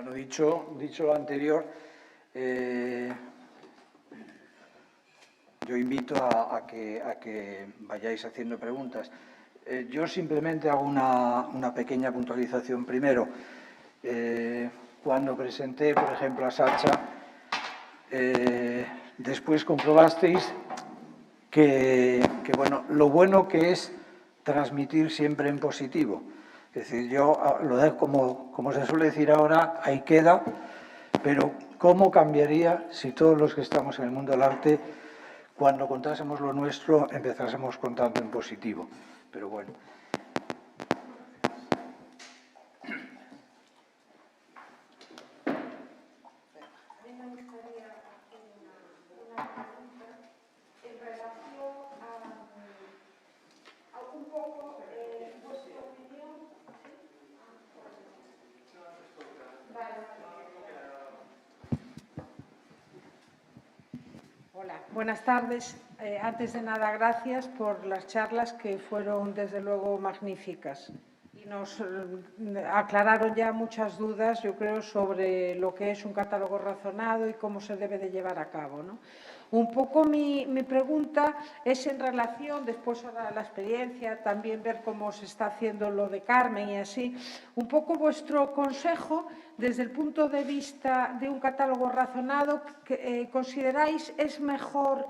Bueno, dicho lo anterior, yo invito a que vayáis haciendo preguntas. Yo simplemente hago una pequeña puntualización primero. Cuando presenté, por ejemplo, a Sacha, después comprobasteis que bueno, lo bueno que es transmitir siempre en positivo. Es decir, yo lo dejo como se suele decir ahora, ahí queda, pero ¿cómo cambiaría si todos los que estamos en el mundo del arte, cuando contásemos lo nuestro, empezásemos contando en positivo? Pero bueno. Hola, buenas tardes. Antes de nada, gracias por las charlas que fueron, desde luego, magníficas. Y nos aclararon ya muchas dudas, yo creo, sobre lo que es un catálogo razonado y cómo se debe de llevar a cabo, ¿no? Un poco mi pregunta es en relación, después ahora la experiencia, también ver cómo se está haciendo lo de Carmen y así, un poco vuestro consejo desde el punto de vista de un catálogo razonado, ¿consideráis es mejor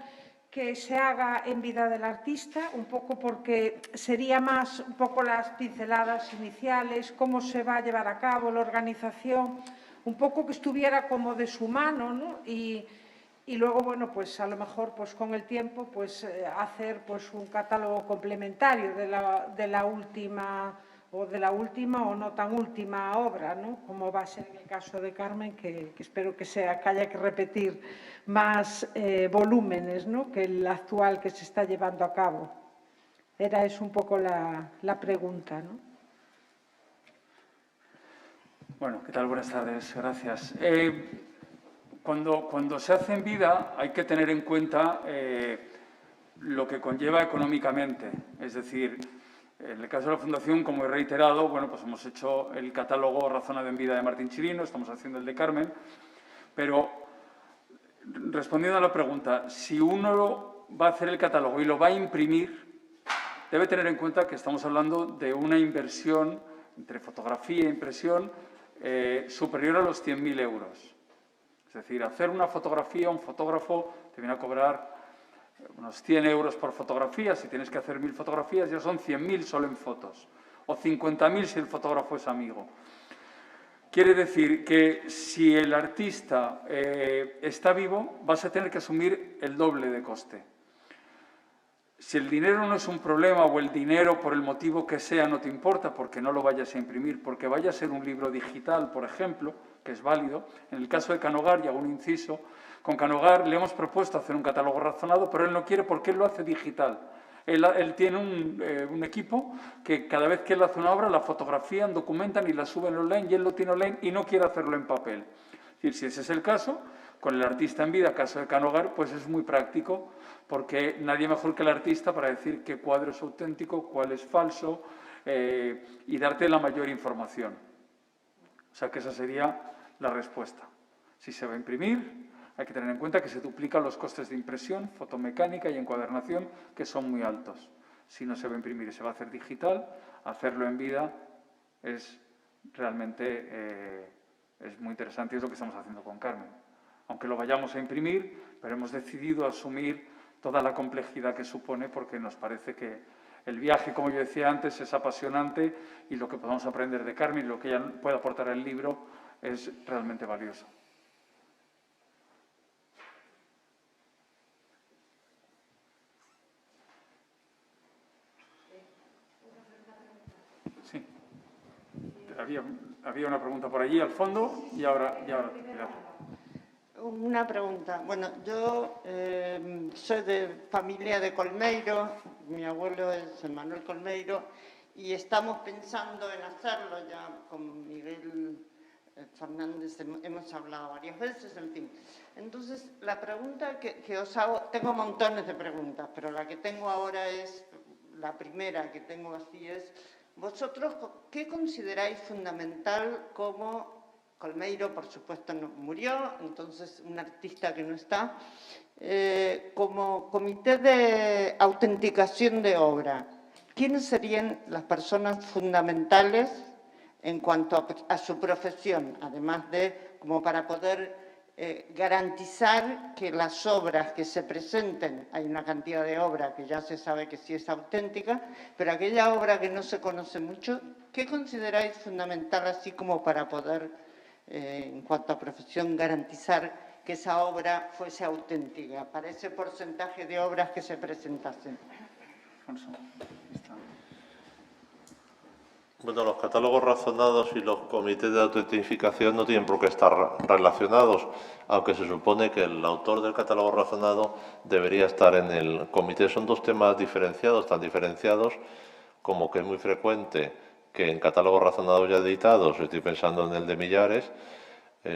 que se haga en vida del artista? Un poco porque sería más un poco las pinceladas iniciales, cómo se va a llevar a cabo la organización, un poco que estuviera como de su mano, ¿no? Y luego, bueno, pues a lo mejor pues con el tiempo pues hacer pues un catálogo complementario de la última o no tan última obra, ¿no? Como va a ser en el caso de Carmen, que espero que haya que repetir más volúmenes, ¿no?, que el actual que se está llevando a cabo. Es un poco la pregunta, ¿no? Bueno, ¿qué tal? Buenas tardes, gracias. Cuando se hace en vida hay que tener en cuenta lo que conlleva económicamente. Es decir, en el caso de la Fundación, como he reiterado, bueno, pues hemos hecho el catálogo Razonado en Vida de Martín Chirino, estamos haciendo el de Carmen, pero respondiendo a la pregunta, si uno va a hacer el catálogo y lo va a imprimir, debe tener en cuenta que estamos hablando de una inversión entre fotografía e impresión superior a los 100.000 euros. Es decir, hacer una fotografía, un fotógrafo te viene a cobrar unos 100 euros por fotografía. Si tienes que hacer 1000 fotografías, ya son 100.000 solo en fotos. O 50.000 si el fotógrafo es amigo. Quiere decir que si el artista está vivo, vas a tener que asumir el doble de coste. Si el dinero no es un problema o el dinero, por el motivo que sea, no te importa porque no lo vayas a imprimir, porque vaya a ser un libro digital, por ejemplo, que es válido. En el caso de Canogar, y hago un inciso, con Canogar le hemos propuesto hacer un catálogo razonado, pero él no quiere porque él lo hace digital. Él tiene un equipo que cada vez que él hace una obra la fotografían, documentan y la suben online, y él lo tiene online y no quiere hacerlo en papel. Es decir, si ese es el caso, con el artista en vida, caso de Canogar, pues es muy práctico, porque nadie mejor que el artista para decir qué cuadro es auténtico, cuál es falso, y darte la mayor información. O sea que esa sería la respuesta. Si se va a imprimir, hay que tener en cuenta que se duplican los costes de impresión, fotomecánica y encuadernación, que son muy altos. Si no se va a imprimir y se va a hacer digital, hacerlo en vida es realmente es muy interesante, y es lo que estamos haciendo con Carmen. Aunque lo vayamos a imprimir, pero hemos decidido asumir toda la complejidad que supone, porque nos parece que el viaje, como yo decía antes, es apasionante, y lo que podamos aprender de Carmen, lo que ella puede aportar al libro, es realmente valioso. Sí. Había una pregunta por allí al fondo y ahora Pilar. Una pregunta. Bueno, yo soy de familia de Colmeiro, mi abuelo es Manuel Colmeiro, y estamos pensando en hacerlo ya con Miguel Fernández, hemos hablado varias veces, en fin. Entonces, la pregunta que os hago, tengo montones de preguntas, pero la que tengo ahora es, la primera que tengo así es, ¿vosotros qué consideráis fundamental como Colmeiro, por supuesto, no, murió, entonces un artista que no está. Como comité de autenticación de obra, ¿quiénes serían las personas fundamentales en cuanto a su profesión, además de como para poder garantizar que las obras que se presenten, hay una cantidad de obra que ya se sabe que sí es auténtica, pero aquella obra que no se conoce mucho, ¿qué consideráis fundamental así como para poder, en cuanto a profesión, garantizar que esa obra fuese auténtica, para ese porcentaje de obras que se presentasen? Bueno, los catálogos razonados y los comités de autentificación no tienen por qué estar relacionados, aunque se supone que el autor del catálogo razonado debería estar en el comité. Son dos temas diferenciados, tan diferenciados como que es muy frecuente que en catálogos razonados ya editados, estoy pensando en el de Millares,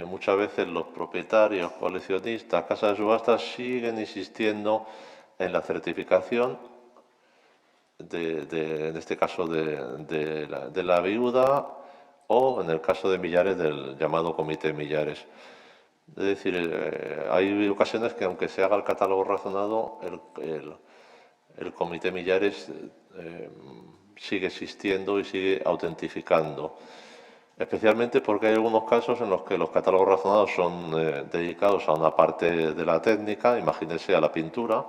muchas veces los propietarios, coleccionistas, casas de subastas siguen insistiendo en la certificación en este caso de la viuda, o en el caso de Millares del llamado Comité Millares. Es decir, hay ocasiones que aunque se haga el catálogo razonado, el Comité Millares sigue existiendo y sigue autentificando. Especialmente porque hay algunos casos en los que los catálogos razonados son dedicados a una parte de la técnica, imagínense a la pintura,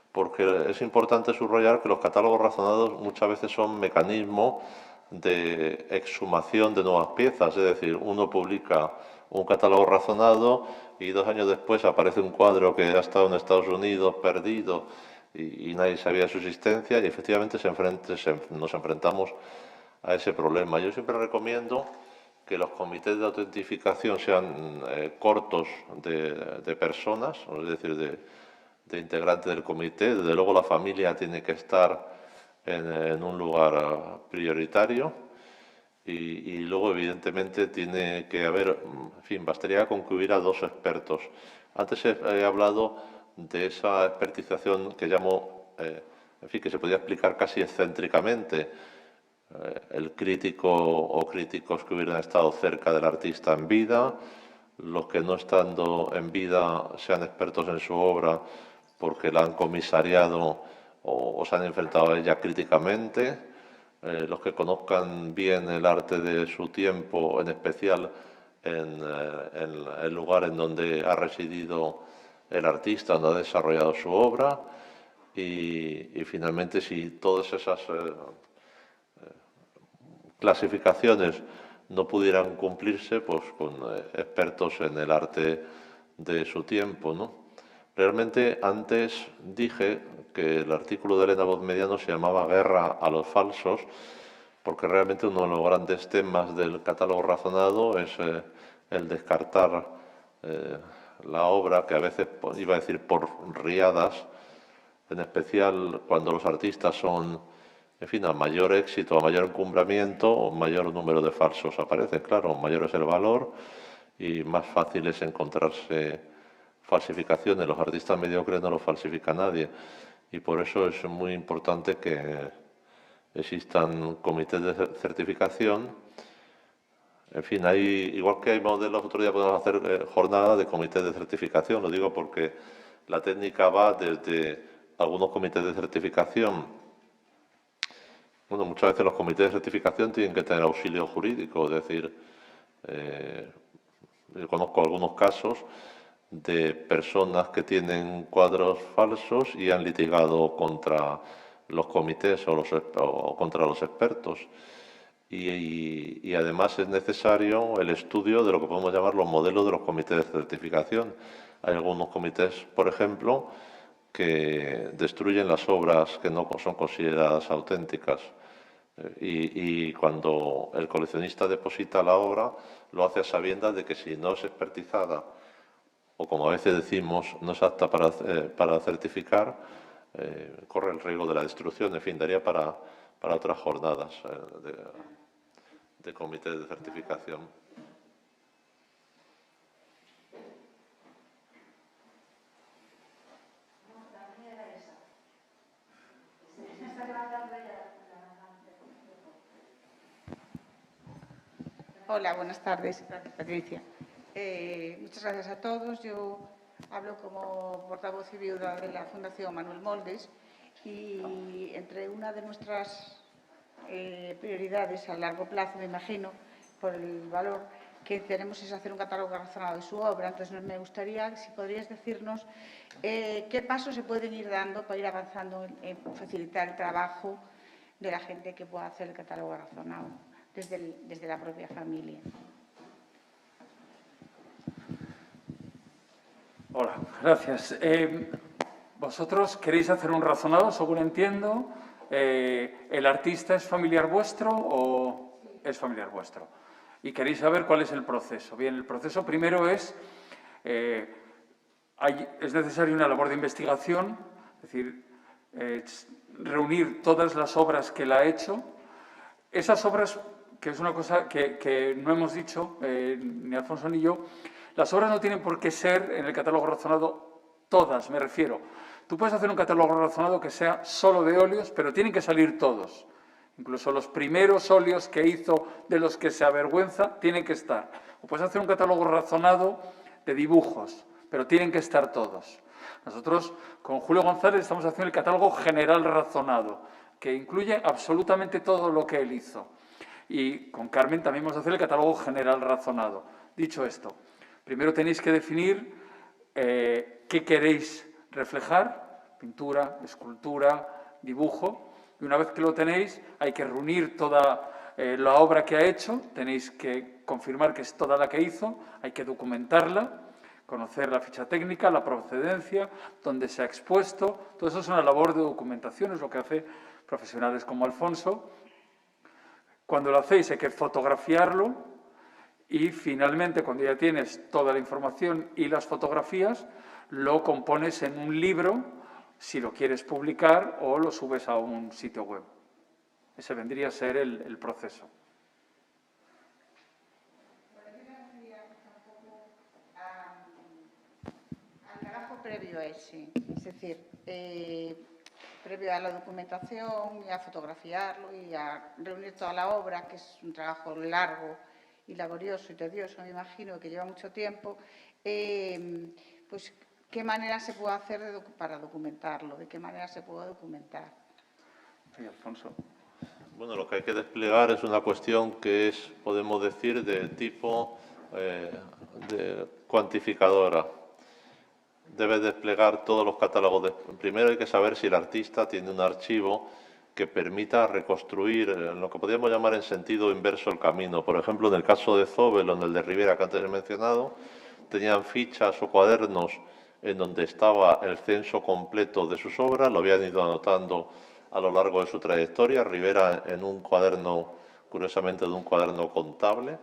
porque es importante subrayar que los catálogos razonados muchas veces son mecanismos de exhumación de nuevas piezas, es decir, uno publica un catálogo razonado y 2 años después aparece un cuadro que ha estado en Estados Unidos perdido y nadie sabía su existencia, y efectivamente nos enfrentamos a ese problema. Yo siempre recomiendo que los comités de autentificación sean cortos de personas, es decir, de integrantes del comité. Desde luego la familia tiene que estar en un lugar prioritario y luego evidentemente tiene que haber, en fin, bastaría con que hubiera 2 expertos. Antes he hablado de esa expertización que llamo, en fin, que se podía explicar casi excéntricamente, el crítico o críticos que hubieran estado cerca del artista en vida, los que no estando en vida sean expertos en su obra porque la han comisariado o se han enfrentado a ella críticamente, los que conozcan bien el arte de su tiempo, en especial en el lugar en donde ha residido el artista, donde ha desarrollado su obra, y finalmente si todas esas clasificaciones no pudieran cumplirse, pues con expertos en el arte de su tiempo, ¿no? Realmente antes dije que el artículo de Elena Bozmediano se llamaba Guerra a los falsos, porque realmente uno de los grandes temas del catálogo razonado es el descartar la obra, que a veces, iba a decir, por riadas, en especial cuando los artistas son, en fin, a mayor éxito, a mayor encumbramiento, mayor número de falsos aparecen. Claro, mayor es el valor y más fácil es encontrarse falsificaciones. Los artistas mediocres no los falsifica nadie y por eso es muy importante que existan comités de certificación. En fin, igual que hay modelos, otro día podemos hacer jornadas de comités de certificación. Lo digo porque la técnica va desde algunos comités de certificación. Bueno, muchas veces los comités de certificación tienen que tener auxilio jurídico, es decir, yo conozco algunos casos de personas que tienen cuadros falsos y han litigado contra los comités o contra los expertos. Y además es necesario el estudio de lo que podemos llamar los modelos de los comités de certificación. Hay algunos comités, por ejemplo, que destruyen las obras que no son consideradas auténticas. Y cuando el coleccionista deposita la obra, lo hace a sabiendas de que si no es expertizada, o como a veces decimos, no es apta para certificar, corre el riesgo de la destrucción. En fin, daría para otras jornadas de comités de certificación. Hola, buenas tardes. Gracias, Patricia. Muchas gracias a todos. Yo hablo como portavoz y viuda de la Fundación Manuel Moldes y entre una de nuestras prioridades a largo plazo, me imagino, por el valor que tenemos es hacer un catálogo razonado de su obra. Entonces, me gustaría, si podrías decirnos qué pasos se pueden ir dando para ir avanzando en facilitar el trabajo de la gente que pueda hacer el catálogo razonado desde la propia familia. Hola, gracias. ¿Vosotros queréis hacer un razonado, según entiendo? ¿El artista es familiar vuestro o es familiar vuestro? Y queréis saber cuál es el proceso. Bien, el proceso primero es necesaria una labor de investigación, es decir, reunir todas las obras que él ha hecho. Esas obras, que es una cosa que no hemos dicho, ni Alfonso ni yo, las obras no tienen por qué ser en el catálogo razonado todas, me refiero. Tú puedes hacer un catálogo razonado que sea solo de óleos, pero tienen que salir todos. Incluso los primeros óleos que hizo, de los que se avergüenza, tienen que estar. O puedes hacer un catálogo razonado de dibujos, pero tienen que estar todos. Nosotros, con Julio González, estamos haciendo el catálogo general razonado, que incluye absolutamente todo lo que él hizo. Y con Carmen también vamos a hacer el catálogo general razonado. Dicho esto, primero tenéis que definir qué queréis reflejar: pintura, escultura, dibujo. Y una vez que lo tenéis, hay que reunir toda la obra que ha hecho, tenéis que confirmar que es toda la que hizo, hay que documentarla, conocer la ficha técnica, la procedencia, dónde se ha expuesto. Todo eso es una labor de documentación, es lo que hace profesionales como Alfonso. Cuando lo hacéis hay que fotografiarlo y finalmente, cuando ya tienes toda la información y las fotografías, lo compones en un libro, si lo quieres publicar, o lo subes a un sitio web. Ese vendría a ser el proceso. Al trabajo previo a ese, es decir, previo a la documentación y a fotografiarlo y a reunir toda la obra, que es un trabajo largo y laborioso y tedioso, me imagino, que lleva mucho tiempo, pues, ¿qué manera se puede hacer para documentarlo? ¿De qué manera se puede documentar? Sí, Alfonso. Bueno, lo que hay que desplegar es una cuestión que es, podemos decir, de tipo de cuantificadora. Debe desplegar todos los catálogos. Primero hay que saber si el artista tiene un archivo que permita reconstruir lo que podríamos llamar en sentido inverso el camino. Por ejemplo, en el caso de Zóbel o en el de Rivera que antes he mencionado, tenían fichas o cuadernos en donde estaba el censo completo de sus obras, lo habían ido anotando a lo largo de su trayectoria. Rivera en un cuaderno, curiosamente de un cuaderno contable,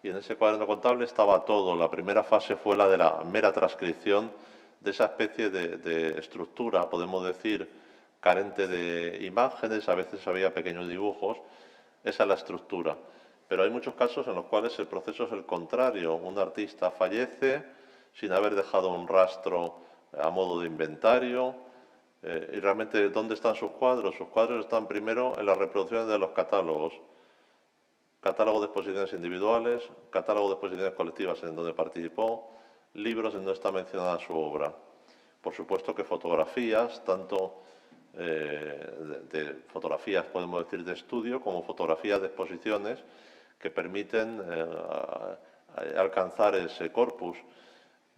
y en ese cuaderno contable estaba todo. La primera fase fue la de la mera transcripción de esa especie de estructura, podemos decir, carente de imágenes, a veces había pequeños dibujos. Esa es la estructura. Pero hay muchos casos en los cuales el proceso es el contrario. Un artista fallece sin haber dejado un rastro a modo de inventario. Y realmente, ¿dónde están sus cuadros? Sus cuadros están primero en las reproducciones de los catálogos. Catálogo de exposiciones individuales, catálogo de exposiciones colectivas en donde participó, libros en donde está mencionada su obra. Por supuesto que fotografías, tanto de fotografías, podemos decir, de estudio, como fotografías de exposiciones que permiten alcanzar ese corpus.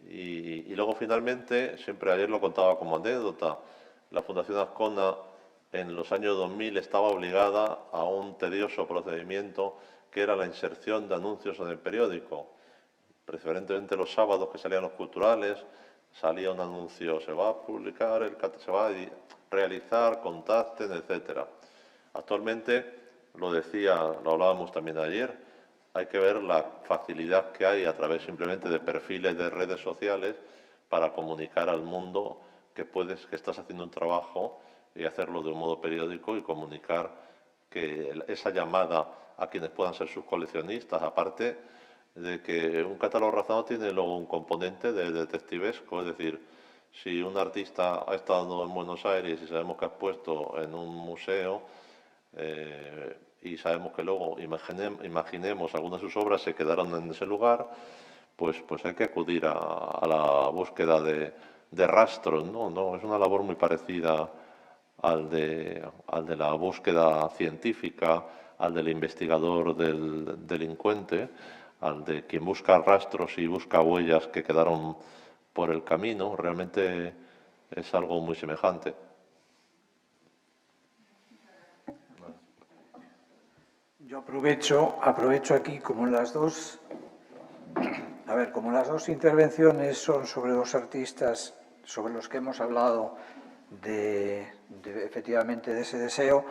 Y luego, finalmente, siempre ayer lo contaba como anécdota, la Fundación Azcona en los años 2000 estaba obligada a un tedioso procedimiento que era la inserción de anuncios en el periódico. Preferentemente los sábados que salían los culturales, salía un anuncio: se va a publicar, se va a realizar, contacten, etc. Actualmente, lo hablábamos también ayer, hay que ver la facilidad que hay a través simplemente de perfiles de redes sociales para comunicar al mundo que estás haciendo un trabajo y hacerlo de un modo periódico y comunicar que esa llamada a quienes puedan ser sus coleccionistas, aparte de que un catálogo razonado tiene luego un componente de detectivesco, es decir, si un artista ha estado en Buenos Aires y sabemos que ha expuesto en un museo, y sabemos que luego, imaginemos, algunas de sus obras se quedaron en ese lugar, pues hay que acudir a la búsqueda de rastros, ¿no? ¿No? Es una labor muy parecida al de la búsqueda científica, al del investigador del delincuente, al de quien busca rastros y busca huellas que quedaron por el camino. Realmente es algo muy semejante. Yo aprovecho aquí como las dos intervenciones son sobre dos artistas sobre los que hemos hablado efectivamente de ese deseo,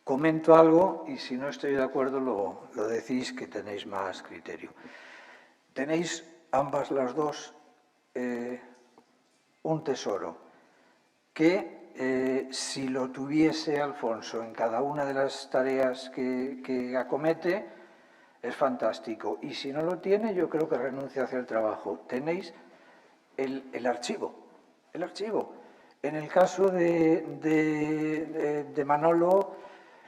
comento algo y si no estoy de acuerdo lo decís que tenéis más criterio. Tenéis ambas las dos un tesoro que si lo tuviese Alfonso en cada una de las tareas que acomete, es fantástico. Y si no lo tiene, yo creo que renuncia hacia el trabajo. Tenéis el archivo. El archivo. En el caso de Manolo,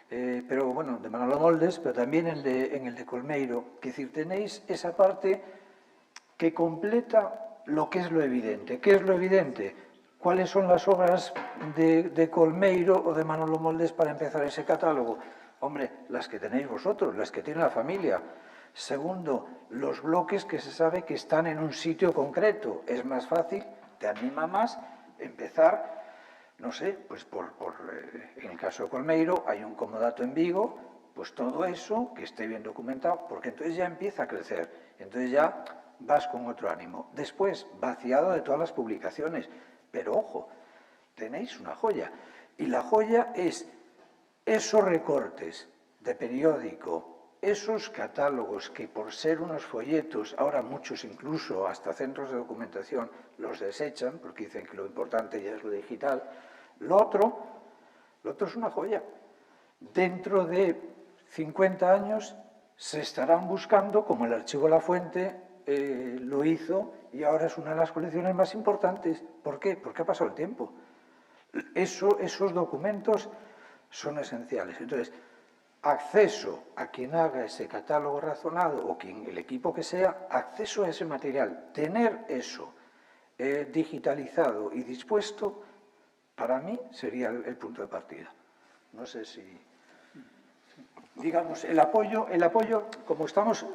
pero bueno, de Manolo Moldes, pero también en el de Colmeiro. Es decir, tenéis esa parte que completa lo que es lo evidente. ¿Qué es lo evidente? ¿Cuáles son las obras de Colmeiro o de Manolo Moldes para empezar ese catálogo? Hombre, las que tenéis vosotros, las que tiene la familia. Segundo, los bloques que se sabe que están en un sitio concreto. Es más fácil, te anima más empezar, no sé, pues en el caso de Colmeiro hay un comodato en Vigo, pues todo eso que esté bien documentado, porque entonces ya empieza a crecer, entonces ya vas con otro ánimo. Después, vaciado de todas las publicaciones. Pero ojo, tenéis una joya. Y la joya es esos recortes de periódico, esos catálogos que por ser unos folletos, ahora muchos incluso hasta centros de documentación los desechan, porque dicen que lo importante ya es lo digital. Lo otro es una joya. Dentro de 50 años se estarán buscando, como el Archivo La Fuente lo hizo, y ahora es una de las colecciones más importantes. ¿Por qué? Porque ha pasado el tiempo. Esos documentos son esenciales. Entonces, acceso a quien haga ese catálogo razonado o el equipo que sea, acceso a ese material, tener eso digitalizado y dispuesto, para mí sería el punto de partida. No sé si... Digamos, el apoyo, como estamos,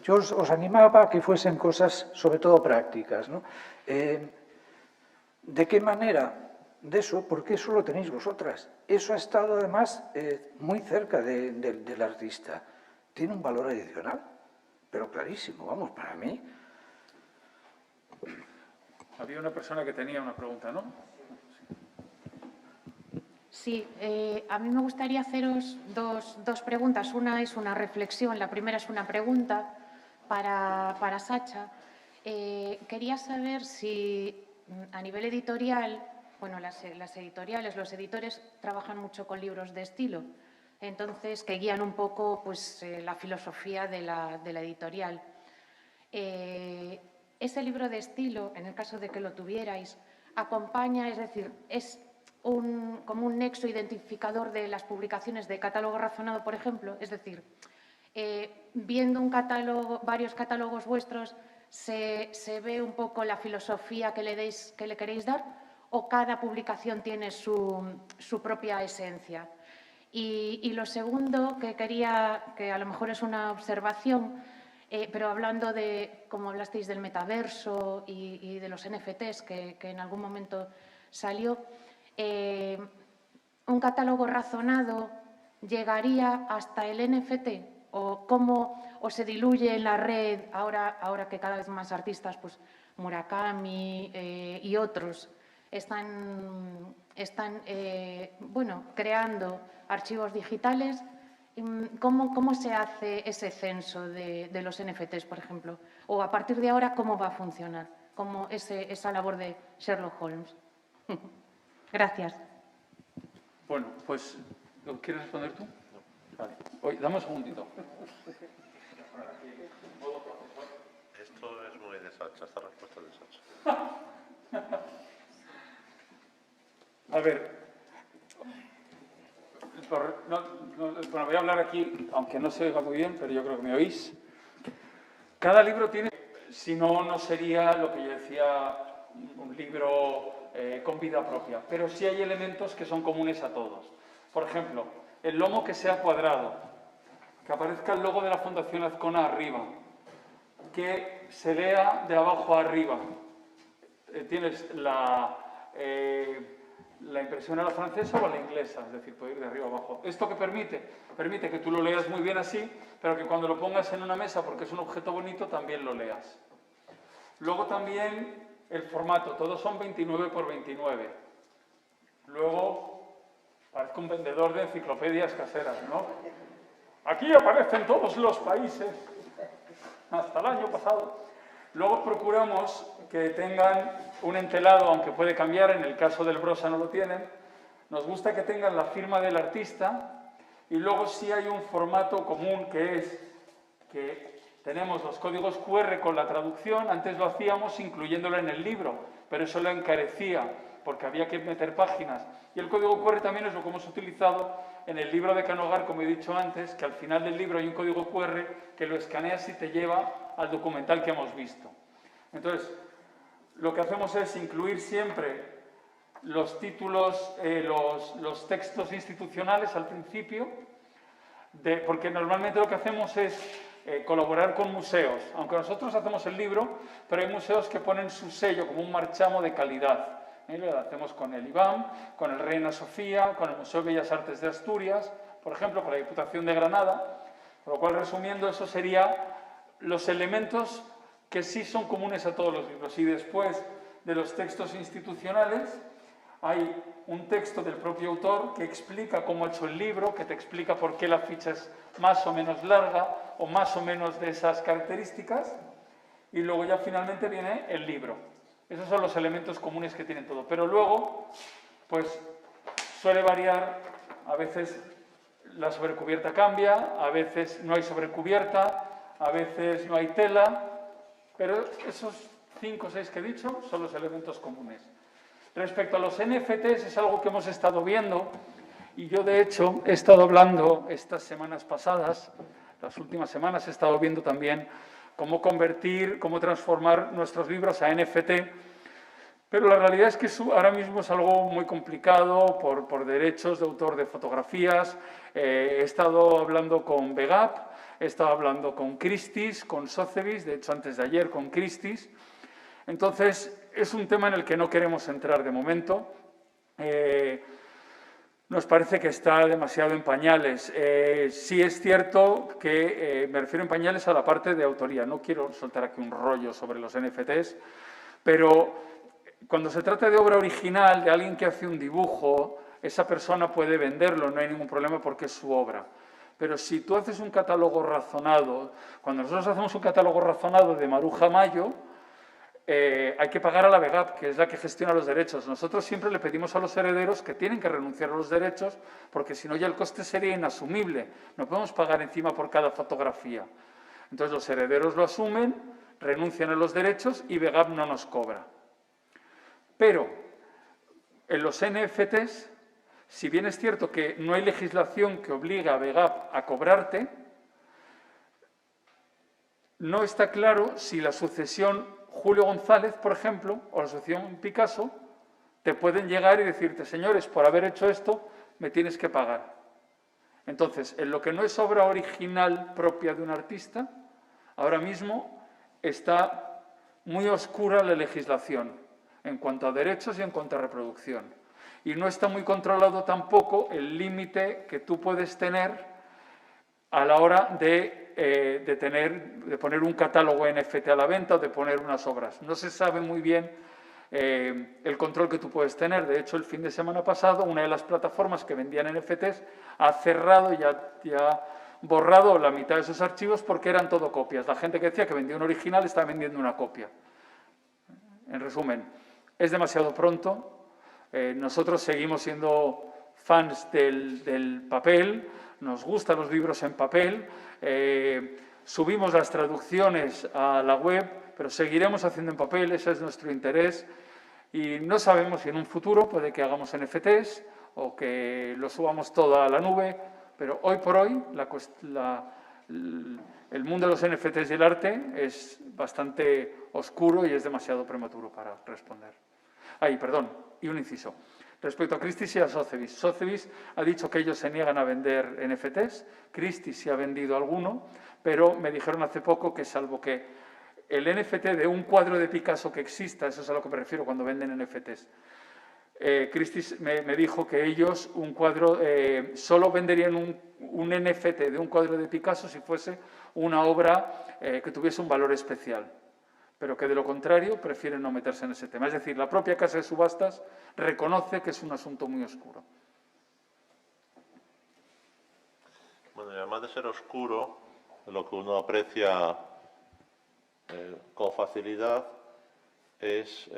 yo os animaba a que fuesen cosas sobre todo prácticas, ¿no? ¿De qué manera? De eso, porque eso lo tenéis vosotras. Eso ha estado además muy cerca del artista. Tiene un valor adicional, pero clarísimo, vamos, para mí. Había una persona que tenía una pregunta, ¿no? Sí, a mí me gustaría haceros dos preguntas. Una es una reflexión, la primera es una pregunta para Sacha. Quería saber si a nivel editorial, bueno, las editoriales, los editores trabajan mucho con libros de estilo, entonces que guían un poco pues, la filosofía de la editorial. Ese libro de estilo, en el caso de que lo tuvierais, acompaña, es decir, es como un nexo identificador de las publicaciones de catálogo razonado, por ejemplo. Es decir, viendo varios catálogos vuestros, ¿se ve un poco la filosofía que le queréis dar o cada publicación tiene su propia esencia? Y lo segundo que a lo mejor es una observación, pero hablando de, como hablasteis del metaverso y de los NFTs que en algún momento salió, ¿un catálogo razonado llegaría hasta el NFT? ¿O se diluye en la red ahora que cada vez más artistas, pues Murakami y otros, están bueno, creando archivos digitales? ¿Cómo se hace ese censo de los NFTs, por ejemplo? O a partir de ahora, ¿cómo va a funcionar? ¿Cómo esa labor de Sherlock Holmes? Gracias. Bueno, pues, ¿quieres responder tú? Vale. Oye, dame un segundito. Esto es muy de Sacha, esta respuesta es de Sacha. A ver, bueno, voy a hablar aquí, aunque no se oiga muy bien, pero yo creo que me oís. Cada libro tiene, si no, no sería lo que yo decía, un libro con vida propia, pero sí hay elementos que son comunes a todos. Por ejemplo, el lomo que sea cuadrado, que aparezca el logo de la Fundación Azcona arriba, que se lea de abajo a arriba. Tienes la impresión a la francesa o a la inglesa, es decir, puede ir de arriba a abajo. ¿Esto qué permite? Permite que tú lo leas muy bien así, pero que cuando lo pongas en una mesa, porque es un objeto bonito, también lo leas. Luego también el formato, todos son 29 por 29. Luego, parezco un vendedor de enciclopedias caseras, ¿no? Aquí aparecen todos los países, hasta el año pasado. Luego procuramos que tengan un entelado, aunque puede cambiar, en el caso del Brosa no lo tienen. Nos gusta que tengan la firma del artista y luego sí hay un formato común que es que tenemos los códigos QR con la traducción. Antes lo hacíamos incluyéndolo en el libro, pero eso lo encarecía porque había que meter páginas. Y el código QR también es lo que hemos utilizado en el libro de Canogar, como he dicho antes, que al final del libro hay un código QR que lo escaneas y te lleva al documental que hemos visto. Entonces, lo que hacemos es incluir siempre los títulos, los textos institucionales al principio, porque normalmente lo que hacemos es colaborar con museos. Aunque nosotros hacemos el libro, pero hay museos que ponen su sello como un marchamo de calidad. Lo hacemos con el IBAM, con el Reina Sofía, con el Museo de Bellas Artes de Asturias, por ejemplo, con la Diputación de Granada. Por lo cual, resumiendo, eso sería los elementos que sí son comunes a todos los libros. Y después de los textos institucionales, hay un texto del propio autor que explica cómo ha hecho el libro, que te explica por qué la ficha es más o menos larga o más o menos de esas características. Y luego ya finalmente viene el libro. Esos son los elementos comunes que tienen todo. Pero luego, pues, suele variar. A veces la sobrecubierta cambia, a veces no hay sobrecubierta, a veces no hay tela. Pero esos 5 o 6 que he dicho son los elementos comunes. Respecto a los NFTs, es algo que hemos estado viendo y yo, de hecho, he estado hablando estas semanas pasadas, las últimas semanas he estado viendo también cómo convertir, cómo transformar nuestros libros a NFT, pero la realidad es que ahora mismo es algo muy complicado por derechos de autor de fotografías. He estado hablando con Begap, he estado hablando con Christie's, con Sotheby's, de hecho antes de ayer con Christie's. Entonces, es un tema en el que no queremos entrar de momento. Nos parece que está demasiado en pañales. Sí es cierto que me refiero en pañales a la parte de autoría. No quiero soltar aquí un rollo sobre los NFTs, pero cuando se trata de obra original, de alguien que hace un dibujo, esa persona puede venderlo, no hay ningún problema porque es su obra. Pero si tú haces un catálogo razonado, cuando nosotros hacemos un catálogo razonado de Maruja Mayo, hay que pagar a la Begap, que es la que gestiona los derechos. Nosotros siempre le pedimos a los herederos que tienen que renunciar a los derechos, porque si no ya el coste sería inasumible. No podemos pagar encima por cada fotografía. Entonces los herederos lo asumen, renuncian a los derechos y Begap no nos cobra. Pero en los NFTs, si bien es cierto que no hay legislación que obliga a Begap a cobrarte, no está claro si la sucesión Julio González, por ejemplo, o la sucesión Picasso, te pueden llegar y decirte, señores, por haber hecho esto, me tienes que pagar. Entonces, en lo que no es obra original propia de un artista, ahora mismo está muy oscura la legislación en cuanto a derechos y en cuanto a reproducción. Y no está muy controlado tampoco el límite que tú puedes tener a la hora de poner un catálogo NFT a la venta o de poner unas obras. No se sabe muy bien el control que tú puedes tener. De hecho, el fin de semana pasado, una de las plataformas que vendían NFTs ha cerrado y ha borrado la mitad de sus archivos porque eran todo copias. La gente que decía que vendía un original estaba vendiendo una copia. En resumen, es demasiado pronto. Nosotros seguimos siendo fans del papel, nos gustan los libros en papel, subimos las traducciones a la web, pero seguiremos haciendo en papel, ese es nuestro interés. Y no sabemos si en un futuro puede que hagamos NFTs o que lo subamos todo a la nube, Pero hoy por hoy el mundo de los NFTs y el arte es bastante oscuro y es demasiado prematuro para responder. Perdón, y un inciso. Respecto a Christie's y a Sotheby's. Sotheby's ha dicho que ellos se niegan a vender NFTs, Christie's sí ha vendido alguno, pero me dijeron hace poco que salvo que el NFT de un cuadro de Picasso que exista, eso es a lo que me refiero cuando venden NFTs, Christie's me dijo que ellos solo venderían un NFT de un cuadro de Picasso si fuese una obra que tuviese un valor especial, pero que de lo contrario prefieren no meterse en ese tema. Es decir, la propia casa de subastas reconoce que es un asunto muy oscuro. Bueno, y además de ser oscuro, lo que uno aprecia con facilidad es,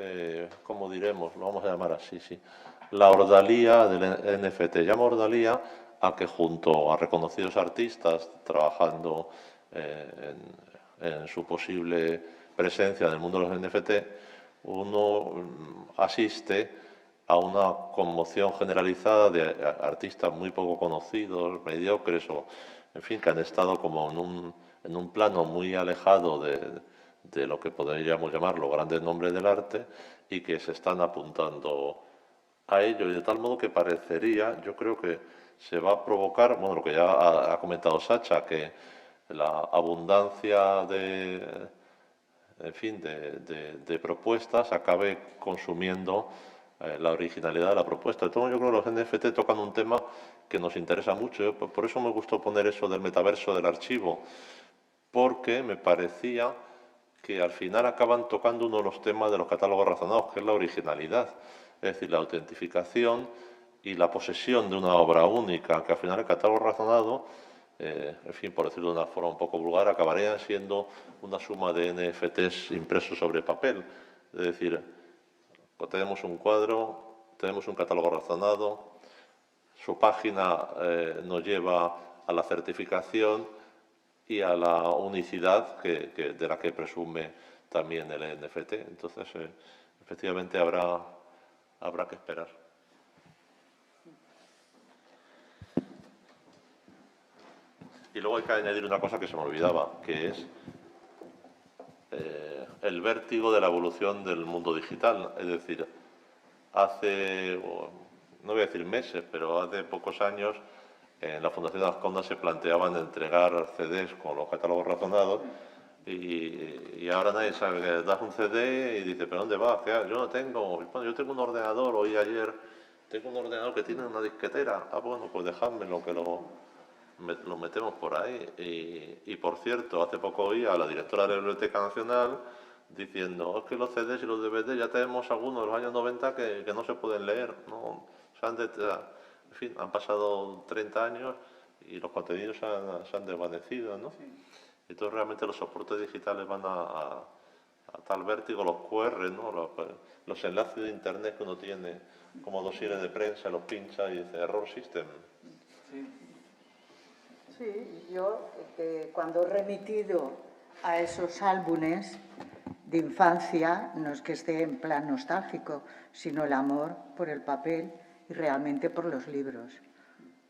como diremos, lo vamos a llamar así, sí, la ordalía del NFT. Llamo ordalía a que junto a reconocidos artistas trabajando en su posible presencia en el mundo de los NFT, uno asiste a una conmoción generalizada de artistas muy poco conocidos, mediocres, o en fin, que han estado como en un plano muy alejado de lo que podríamos llamar los grandes nombres del arte y que se están apuntando a ello, y de tal modo que parecería, yo creo que se va a provocar, bueno, lo que ya ha comentado Sacha, que la abundancia en fin, de propuestas acabe consumiendo la originalidad de la propuesta. Entonces, yo creo que los NFT tocan un tema que nos interesa mucho. Por eso me gustó poner eso del metaverso del archivo, porque me parecía que al final acaban tocando uno de los temas de los catálogos razonados, que es la originalidad, es decir, la autentificación y la posesión de una obra única, que al final el catálogo razonado, en fin, por decirlo de una forma un poco vulgar, acabarían siendo una suma de NFTs impresos sobre papel. Es decir, tenemos un cuadro, tenemos un catálogo razonado, su página nos lleva a la certificación y a la unicidad de la que presume también el NFT. Entonces, efectivamente, habrá que esperar. Y luego hay que añadir una cosa que se me olvidaba, que es el vértigo de la evolución del mundo digital. Es decir, hace, no voy a decir meses, pero hace pocos años, en la Fundación Azconda se planteaban entregar CDs con los catálogos razonados y ahora nadie sabe que das un CD y dice, ¿pero dónde vas? Yo no tengo, bueno, yo tengo un ordenador, oí ayer, tengo un ordenador que tiene una disquetera. Bueno, pues dejádmelo, que lo metemos por ahí. Y por cierto, hace poco oí a la directora de la Biblioteca Nacional diciendo, es que los CDs y los DVD ya tenemos algunos de los años 90 que no se pueden leer, ¿no? En fin, han pasado 30 años y los contenidos se han desvanecido, ¿no? Sí. Entonces realmente los soportes digitales van a tal vértigo, los QR, ¿no? Los enlaces de internet que uno tiene como dosieres de prensa, los pincha y dice error system. Sí, yo cuando he remitido a esos álbumes de infancia, no es que esté en plan nostálgico, sino el amor por el papel y realmente por los libros,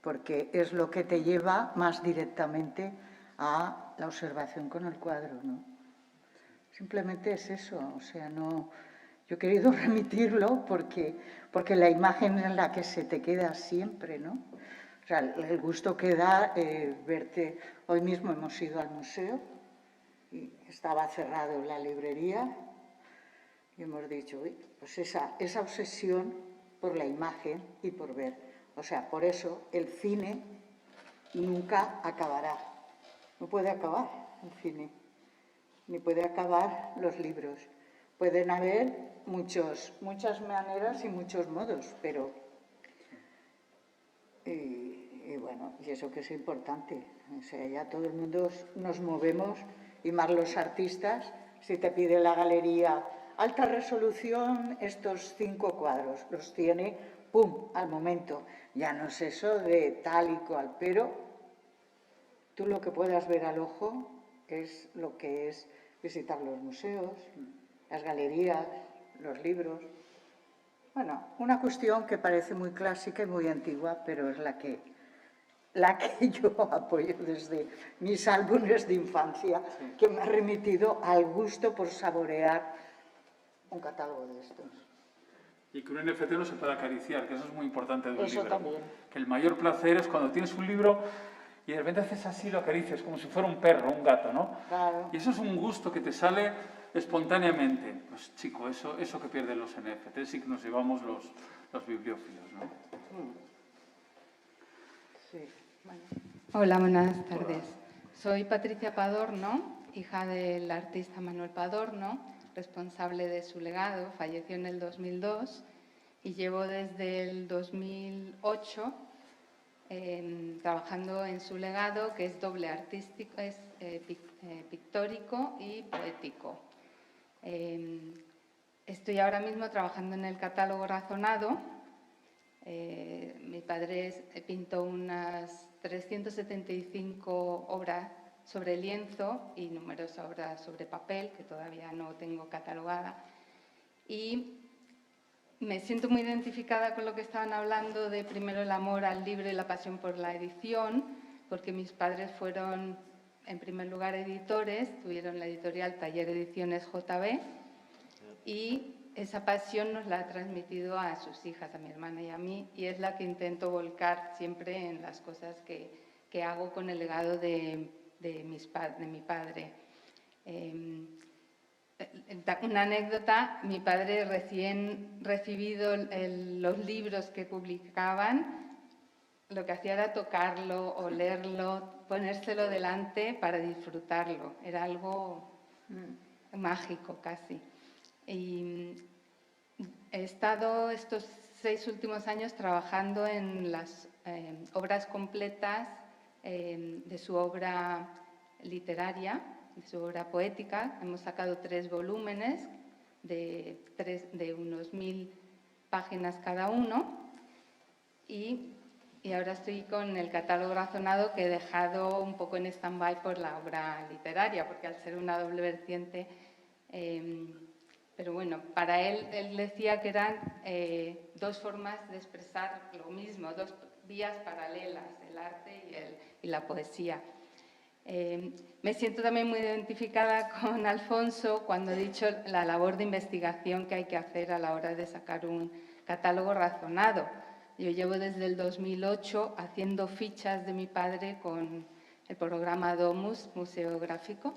porque es lo que te lleva más directamente a la observación con el cuadro, ¿no? Simplemente es eso, o sea, no. Yo he querido remitirlo porque la imagen en la que se te queda siempre, ¿no? O sea, el gusto que da verte. Hoy mismo hemos ido al museo y estaba cerrado la librería y hemos dicho, uy, pues esa obsesión por la imagen y por ver. O sea, por eso el cine nunca acabará. No puede acabar el cine, ni puede acabar los libros. Pueden haber muchas maneras y muchos modos, pero... Y bueno, y eso que es importante. O sea, ya todo el mundo nos movemos, y más los artistas. Si te pide la galería alta resolución, estos 5 cuadros, los tiene, ¡pum!, al momento. Ya no es eso de tal y cual, pero tú lo que puedas ver al ojo es lo que es visitar los museos, las galerías, los libros. Bueno, una cuestión que parece muy clásica y muy antigua, pero es la que la que yo apoyo desde mis álbumes de infancia, que me ha remitido al gusto por saborear un catálogo de estos. Y que un NFT no se pueda acariciar, que eso es muy importante de un Eso libro. también. Que el mayor placer es cuando tienes un libro y de repente haces así, lo acaricias, como si fuera un perro, un gato, ¿no? Claro. Y eso es un gusto que te sale espontáneamente. Pues chico, eso que pierden los NFT sí que nos llevamos los bibliófilos, ¿no? Sí, bueno. Hola, buenas tardes. Soy Patricia Padorno, hija del artista Manuel Padorno, responsable de su legado. Falleció en el 2002 y llevo desde el 2008 trabajando en su legado, que es doble artístico, es pictórico y poético. Estoy ahora mismo trabajando en el catálogo razonado. Mi padre pintó unas 375 obras sobre lienzo y numerosas obras sobre papel, que todavía no tengo catalogada. Y me siento muy identificada con lo que estaban hablando de primero el amor al libro y la pasión por la edición, porque mis padres fueron, en primer lugar, editores, tuvieron la editorial Taller Ediciones JB, y esa pasión nos la ha transmitido a sus hijas, a mi hermana y a mí, y es la que intento volcar siempre en las cosas que hago con el legado de mi padre. Una anécdota, mi padre recién recibido los libros que publicaban, lo que hacía era tocarlo, olerlo, ponérselo delante para disfrutarlo. Era algo mágico casi. Y he estado estos 6 últimos años trabajando en las obras completas de su obra literaria, de su obra poética. Hemos sacado 3 volúmenes de unos 1000 páginas cada uno y ahora estoy con el catálogo razonado, que he dejado un poco en stand-by por la obra literaria, porque al ser una doble vertiente... pero bueno, para él decía que eran 2 formas de expresar lo mismo, 2 vías paralelas, el arte y la poesía. Me siento también muy identificada con Alfonso cuando he dicho la labor de investigación que hay que hacer a la hora de sacar un catálogo razonado. Yo llevo desde el 2008 haciendo fichas de mi padre con el programa Domus, museográfico,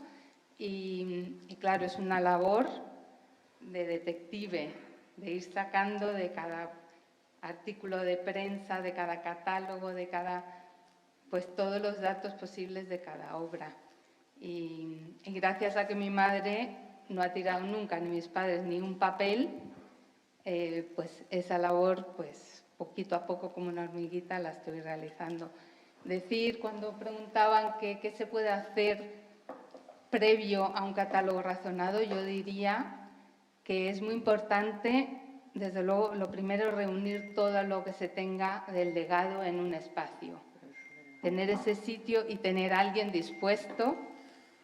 y claro, es una labor de detective, de ir sacando de cada artículo de prensa, de cada catálogo, de pues todos los datos posibles de cada obra. Y gracias a que mi madre no ha tirado nunca, ni mis padres, ni un papel, pues esa labor, pues poquito a poco, como una hormiguita, la estoy realizando. Cuando preguntaban qué se puede hacer previo a un catálogo razonado, yo diría que es muy importante, desde luego, lo primero, reunir todo lo que se tenga del legado en un espacio. Tener ese sitio y tener a alguien dispuesto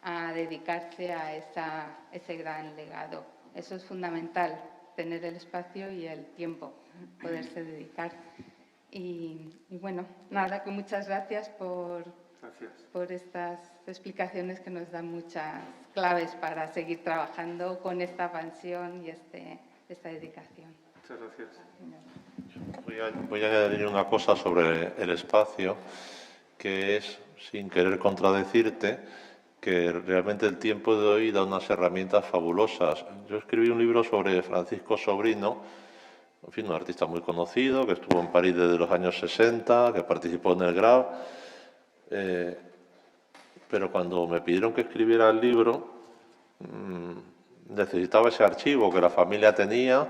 a dedicarse a ese gran legado. Eso es fundamental, tener el espacio y el tiempo, poderse dedicar. Y bueno, nada, que muchas gracias por estas explicaciones que nos dan muchas claves para seguir trabajando con esta pasión y esta dedicación. Muchas gracias. Voy a añadir una cosa sobre el espacio, que es, sin querer contradecirte, que realmente el tiempo de hoy da unas herramientas fabulosas. Yo escribí un libro sobre Francisco Sobrino, en fin, un artista muy conocido, que estuvo en París desde los años 60, que participó en el GRAB. Pero cuando me pidieron que escribiera el libro, necesitaba ese archivo que la familia tenía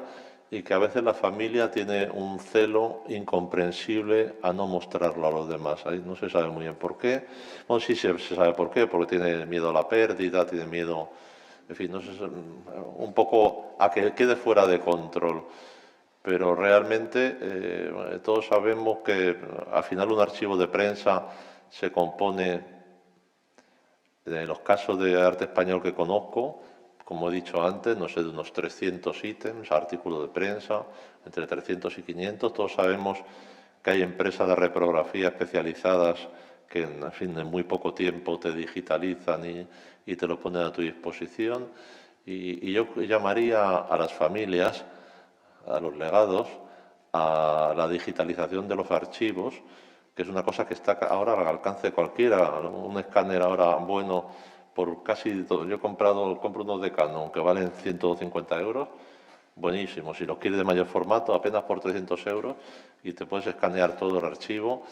y que a veces la familia tiene un celo incomprensible a no mostrarlo a los demás. Ahí no se sabe muy bien por qué. Bueno, sí se sabe por qué, porque tiene miedo a la pérdida, tiene miedo, en fin, no sé, un poco a que quede fuera de control. Pero realmente todos sabemos que al final un archivo de prensa se compone, de los casos de arte español que conozco, como he dicho antes, no sé, de unos 300 ítems, artículos de prensa, entre 300 y 500. Todos sabemos que hay empresas de reprografía especializadas que en fin, en muy poco tiempo te digitalizan y te lo ponen a tu disposición. Y yo llamaría a las familias, a los legados, a la digitalización de los archivos, que es una cosa que está ahora al alcance de cualquiera. Un escáner ahora bueno por casi todo. Yo compro unos de Canon que valen 150 euros, buenísimo. Si los quieres de mayor formato, apenas por 300 euros, y te puedes escanear todo el archivo.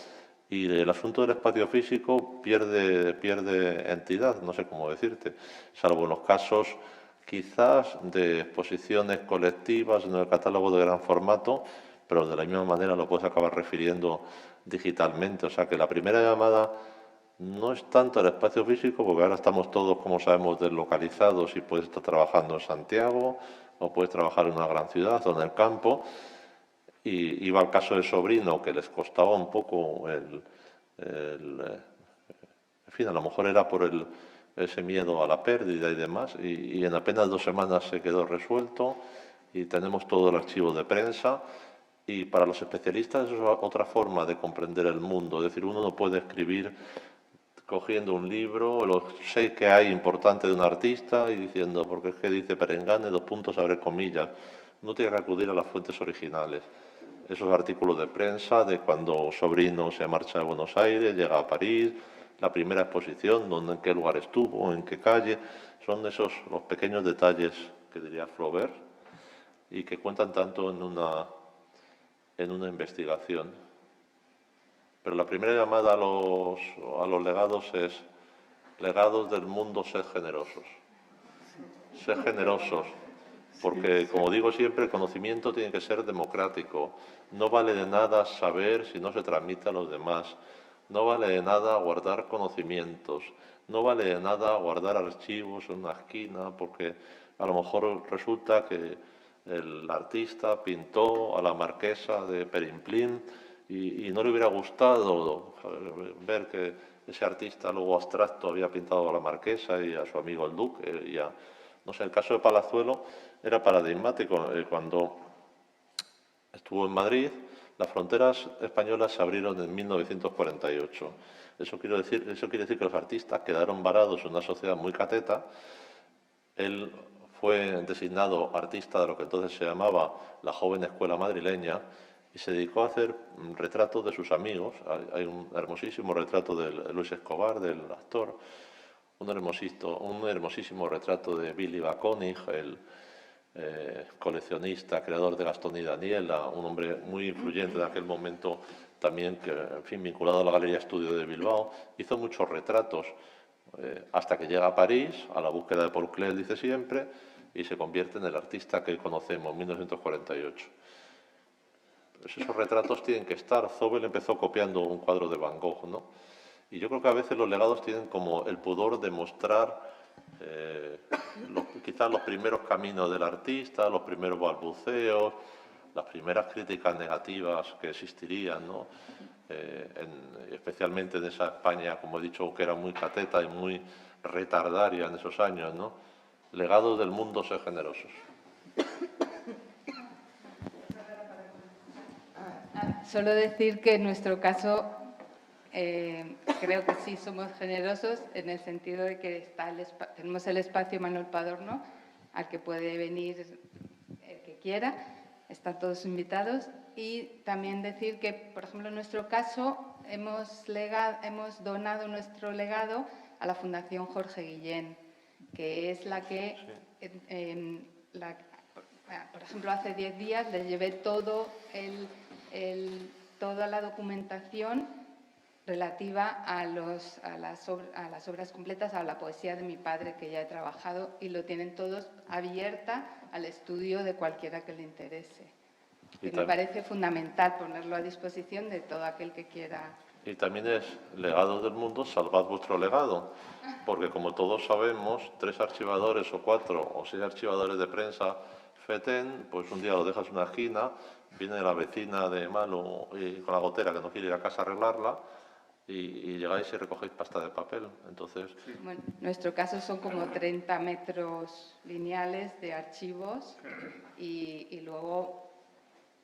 Y el asunto del espacio físico pierde entidad, no sé cómo decirte, salvo en los casos quizás de exposiciones colectivas en el catálogo de gran formato, pero de la misma manera lo puedes acabar refiriendo digitalmente. O sea que la primera llamada no es tanto el espacio físico, porque ahora estamos todos, como sabemos, deslocalizados y puedes estar trabajando en Santiago o puedes trabajar en una gran ciudad o en el campo. Y iba al caso de sobrino, que les costaba un poco en fin, a lo mejor era por ese miedo a la pérdida y demás, y en apenas 2 semanas se quedó resuelto y tenemos todo el archivo de prensa. Y para los especialistas es otra forma de comprender el mundo, es decir, uno no puede escribir cogiendo un libro, los 6 que hay importantes de un artista y diciendo, porque es que dice Perengane, 2 puntos, abre comillas. No tiene que acudir a las fuentes originales. Esos artículos de prensa de cuando Sobrino se marcha a Buenos Aires, llega a París, la primera exposición, en qué lugar estuvo, en qué calle, son esos los pequeños detalles que diría Flaubert y que cuentan tanto en una investigación. Pero la primera llamada a los legados es: legados del mundo, sed generosos. Sed generosos, porque, como digo siempre, el conocimiento tiene que ser democrático. No vale de nada saber si no se transmite a los demás. No vale de nada guardar conocimientos. No vale de nada guardar archivos en una esquina, porque a lo mejor resulta que el artista pintó a la marquesa de Perimplín y no le hubiera gustado ver que ese artista luego abstracto había pintado a la marquesa y a su amigo el duque. No sé, el caso de Palazuelo era paradigmático. Cuando estuvo en Madrid, las fronteras españolas se abrieron en 1948. Eso quiere decir que los artistas quedaron varados en una sociedad muy cateta. Él fue designado artista de lo que entonces se llamaba la joven escuela madrileña y se dedicó a hacer retratos de sus amigos. Hay un hermosísimo retrato de Luis Escobar, del actor, un hermosísimo retrato de Billy Bakonig, el coleccionista, creador de Gastón y Daniela, un hombre muy influyente en aquel momento también, que, en fin, vinculado a la Galería Estudio de Bilbao. Hizo muchos retratos hasta que llega a París, a la búsqueda de Paul Klee, dice siempre, y se convierte en el artista que conocemos, en 1948. Pues esos retratos tienen que estar. Zobel empezó copiando un cuadro de Van Gogh, ¿no? Y yo creo que a veces los legados tienen como el pudor de mostrar quizás los primeros caminos del artista, los primeros balbuceos, las primeras críticas negativas que existirían, ¿no? Especialmente en esa España, como he dicho, que era muy cateta y muy retardaria en esos años, ¿no? Legados del mundo, ser generosos. Solo decir que en nuestro caso creo que sí somos generosos en el sentido de que tenemos el espacio Manuel Padorno al que puede venir el que quiera, están todos invitados. Y también decir que, por ejemplo, en nuestro caso hemos donado nuestro legado a la Fundación Jorge Guillén, que es la que, por ejemplo, hace 10 días les llevé toda la documentación relativa a las obras completas, a la poesía de mi padre, que ya he trabajado, y lo tienen todos abierta al estudio de cualquiera que le interese. Y me parece fundamental ponerlo a disposición de todo aquel que quiera. Y también es legado del mundo, salvad vuestro legado, porque como todos sabemos, 3 archivadores o 4 o 6 archivadores de prensa FETEN, pues un día lo dejas en una esquina, viene la vecina de malo y con la gotera que no quiere ir a casa a arreglarla, y llegáis y recogéis pasta de papel. Entonces, bueno, en nuestro caso son como 30 metros lineales de archivos y luego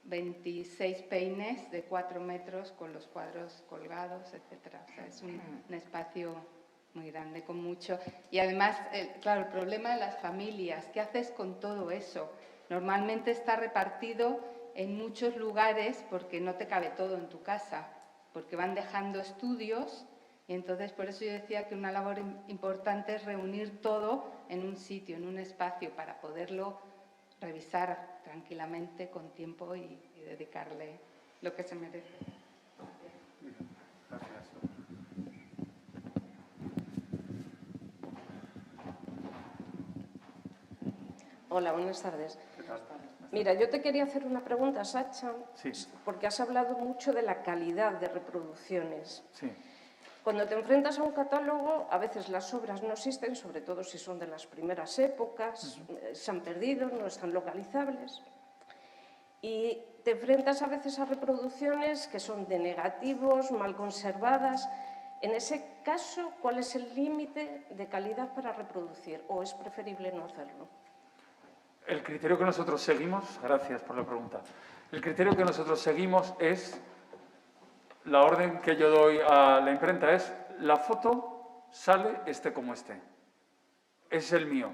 26 peines de 4 metros con los cuadros colgados, etc. O sea, es un espacio muy grande, con mucho. Y además, claro, el problema de las familias, ¿qué haces con todo eso? Normalmente está repartido en muchos lugares porque no te cabe todo en tu casa, porque van dejando estudios, y entonces por eso yo decía que una labor importante es reunir todo en un sitio, en un espacio, para poderlo revisar tranquilamente, con tiempo y dedicarle lo que se merece. Gracias. Hola, buenas tardes. Mira, yo te quería hacer una pregunta, Sacha, Sí. porque has hablado mucho de la calidad de reproducciones. Sí. Cuando te enfrentas a un catálogo, a veces las obras no existen, sobre todo si son de las primeras épocas, se han perdido, no están localizables. Y te enfrentas a veces a reproducciones que son de negativos, mal conservadas. En ese caso, ¿cuál es el límite de calidad para reproducir? ¿O es preferible no hacerlo? El criterio que nosotros seguimos, gracias por la pregunta, el criterio que nosotros seguimos es, la orden que yo doy a la imprenta es, la foto sale esté como esté. Es el mío.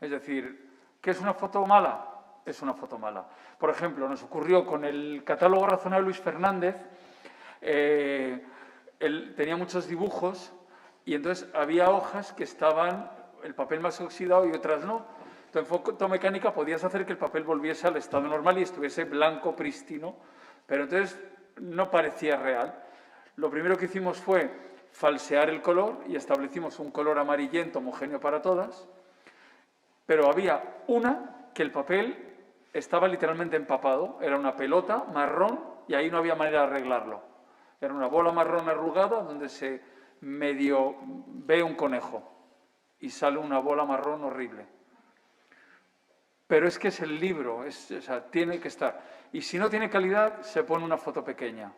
Es decir, ¿qué es una foto mala? Es una foto mala. Por ejemplo, nos ocurrió con el catálogo razonable Luis Fernández, él tenía muchos dibujos y entonces había hojas que estaban, el papel más oxidado y otras no. Entonces, en fotomecánica podías hacer que el papel volviese al estado normal y estuviese blanco, prístino, pero entonces no parecía real. Lo primero que hicimos fue falsear el color y establecimos un color amarillento homogéneo para todas, pero había una que el papel estaba literalmente empapado, era una pelota marrón y ahí no había manera de arreglarlo. Era una bola marrón arrugada donde se medio ve un conejo y sale una bola marrón horrible. Pero es que es el libro, o sea, tiene que estar. Y si no tiene calidad, se pone una foto pequeña.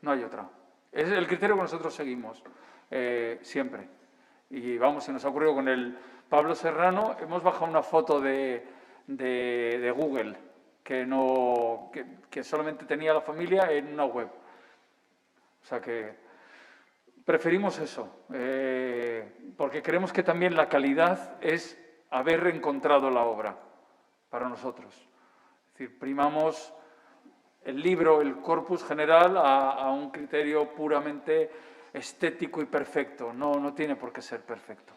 No hay otra. Es el criterio que nosotros seguimos siempre. Y vamos, se nos ha ocurrido con el Pablo Serrano, hemos bajado una foto de Google que solamente tenía la familia en una web. O sea que preferimos eso, porque creemos que también la calidad es haber encontrado la obra para nosotros. Es decir, primamos el libro, el corpus general, a un criterio puramente estético y perfecto. No tiene por qué ser perfecto.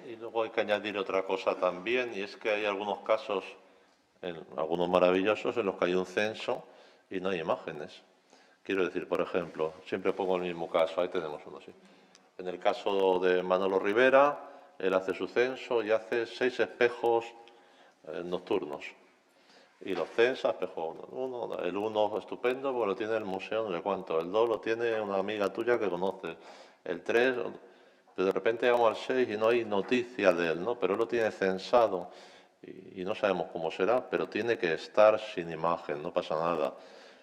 Y luego hay que añadir otra cosa también, y es que hay algunos casos, algunos maravillosos, en los que hay un censo y no hay imágenes. Quiero decir, por ejemplo, siempre pongo el mismo caso, ahí tenemos uno así. En el caso de Manolo Rivera, él hace su censo y hace 6 espejos nocturnos. Y los censa, espejo 1, el 1 estupendo, porque lo tiene el museo, no sé cuánto. El 2 lo tiene una amiga tuya que conoces. El 3, pero de repente llegamos al 6 y no hay noticia de él, ¿no? Pero él lo tiene censado y no sabemos cómo será, pero tiene que estar sin imagen, no pasa nada.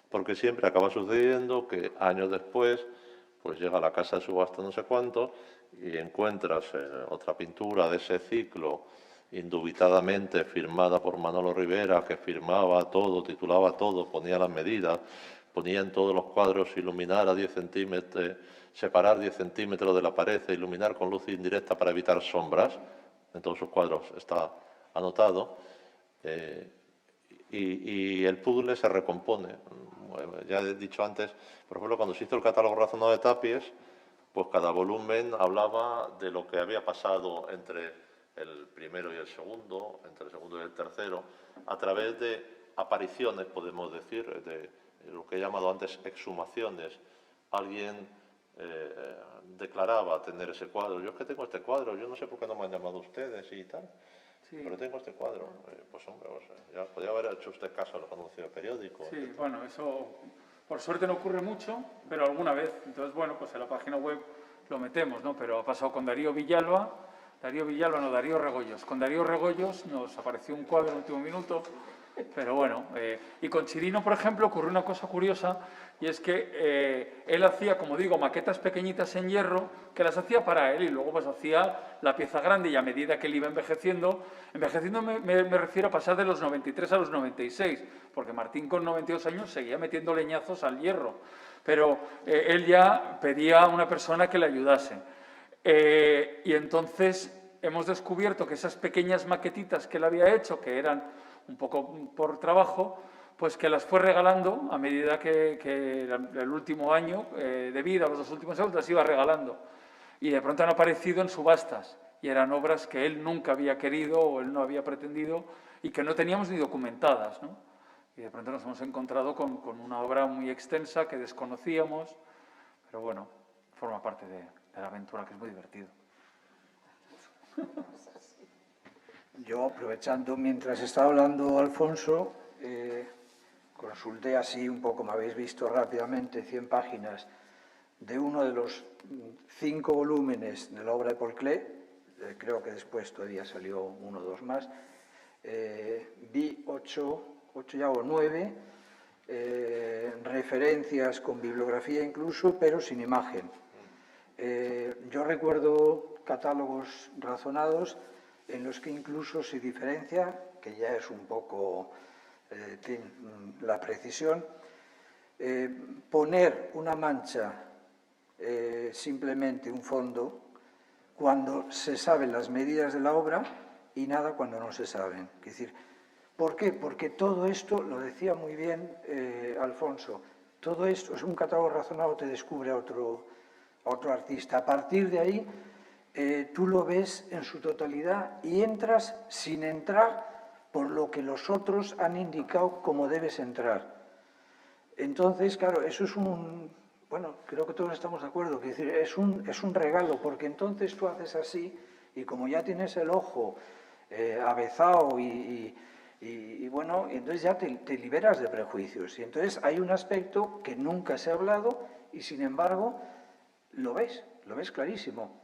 Porque siempre acaba sucediendo que años después, pues llega a la casa de subasta no sé cuánto y encuentras otra pintura de ese ciclo, indubitadamente firmada por Manolo Rivera, que firmaba todo, titulaba todo, ponía las medidas, ponía en todos los cuadros iluminar a 10 centímetros, separar 10 centímetros de la pared e iluminar con luz indirecta para evitar sombras. En todos sus cuadros está anotado. Y el puzzle se recompone. Ya he dicho antes, por ejemplo, cuando se hizo el catálogo razonado de Tapies, pues cada volumen hablaba de lo que había pasado entre el primero y el segundo, entre el segundo y el tercero, a través de apariciones, podemos decir, de lo que he llamado antes exhumaciones. Alguien declaraba tener ese cuadro. Yo es que tengo este cuadro, yo no sé por qué no me han llamado ustedes y tal. Sí. Pero tengo este cuadro. Pues hombre, ya podría haber hecho usted caso a los anuncios de periódico. Sí, bueno, eso por suerte no ocurre mucho, pero alguna vez. Entonces, bueno, pues en la página web lo metemos, ¿no? Pero ha pasado con Darío Regoyos. Con Darío Regoyos nos apareció un cuadro en el último minuto Pero bueno, y con Chirino, por ejemplo, ocurrió una cosa curiosa, y es que él hacía, como digo, maquetas pequeñitas en hierro, que las hacía para él, y luego pues hacía la pieza grande, y a medida que él iba envejeciendo me refiero a pasar de los 93 a los 96, porque Martín con 92 años seguía metiendo leñazos al hierro, pero él ya pedía a una persona que le ayudase. Y entonces hemos descubierto que esas pequeñas maquetitas que él había hecho, que eran un poco por trabajo, pues que las fue regalando a medida que el último año de vida, los 2 últimos años, las iba regalando. Y de pronto han aparecido en subastas, y eran obras que él nunca había querido o él no había pretendido y que no teníamos ni documentadas, ¿no? Y de pronto nos hemos encontrado con una obra muy extensa que desconocíamos, pero bueno, forma parte de la aventura, que es muy divertido. Yo, aprovechando, mientras estaba hablando Alfonso, consulté así un poco, me habéis visto rápidamente, 100 páginas de uno de los 5 volúmenes de la obra de Paul Klee, creo que después todavía salió 1 o 2 más, vi 8 ya o 9 referencias con bibliografía incluso, pero sin imagen. Yo recuerdo catálogos razonados en los que incluso se diferencia, que ya es un poco la precisión, poner una mancha, simplemente un fondo, cuando se saben las medidas de la obra y nada cuando no se saben. Es decir, ¿por qué? Porque todo esto, lo decía muy bien Alfonso, todo esto es un catálogo razonado, te descubre a otro artista. A partir de ahí, tú lo ves en su totalidad y entras sin entrar por lo que los otros han indicado cómo debes entrar. Entonces, claro, eso es bueno, creo que todos estamos de acuerdo, es decir, es un regalo, porque entonces tú haces así y como ya tienes el ojo avezado y bueno, entonces ya te liberas de prejuicios. Y entonces hay un aspecto que nunca se ha hablado y sin embargo lo ves clarísimo.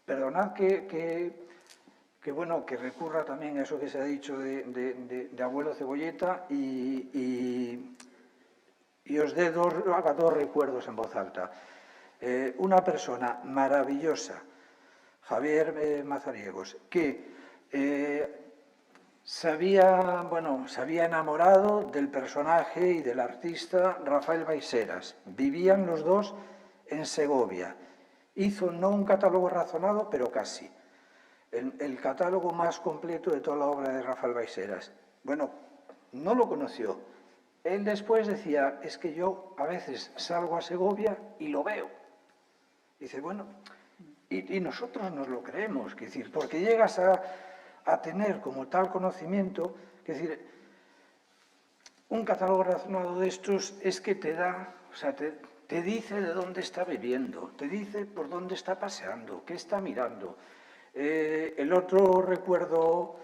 Perdonad que recurra también a eso que se ha dicho de Abuelo Cebolleta y os haga dos recuerdos en voz alta. Una persona maravillosa, Javier Mazariegos, que se había enamorado del personaje y del artista Rafael Baiseras. Vivían los dos en Segovia. Hizo no un catálogo razonado, pero casi. El catálogo más completo de toda la obra de Rafael Baiseras. Bueno, no lo conoció. Él después decía, es que yo a veces salgo a Segovia y lo veo. Dice, bueno, y nosotros nos lo creemos, es decir, porque llegas a tener como tal conocimiento, es decir, un catálogo razonado de estos es que te da, o sea, te dice de dónde está viviendo, te dice por dónde está paseando, qué está mirando. El otro recuerdo,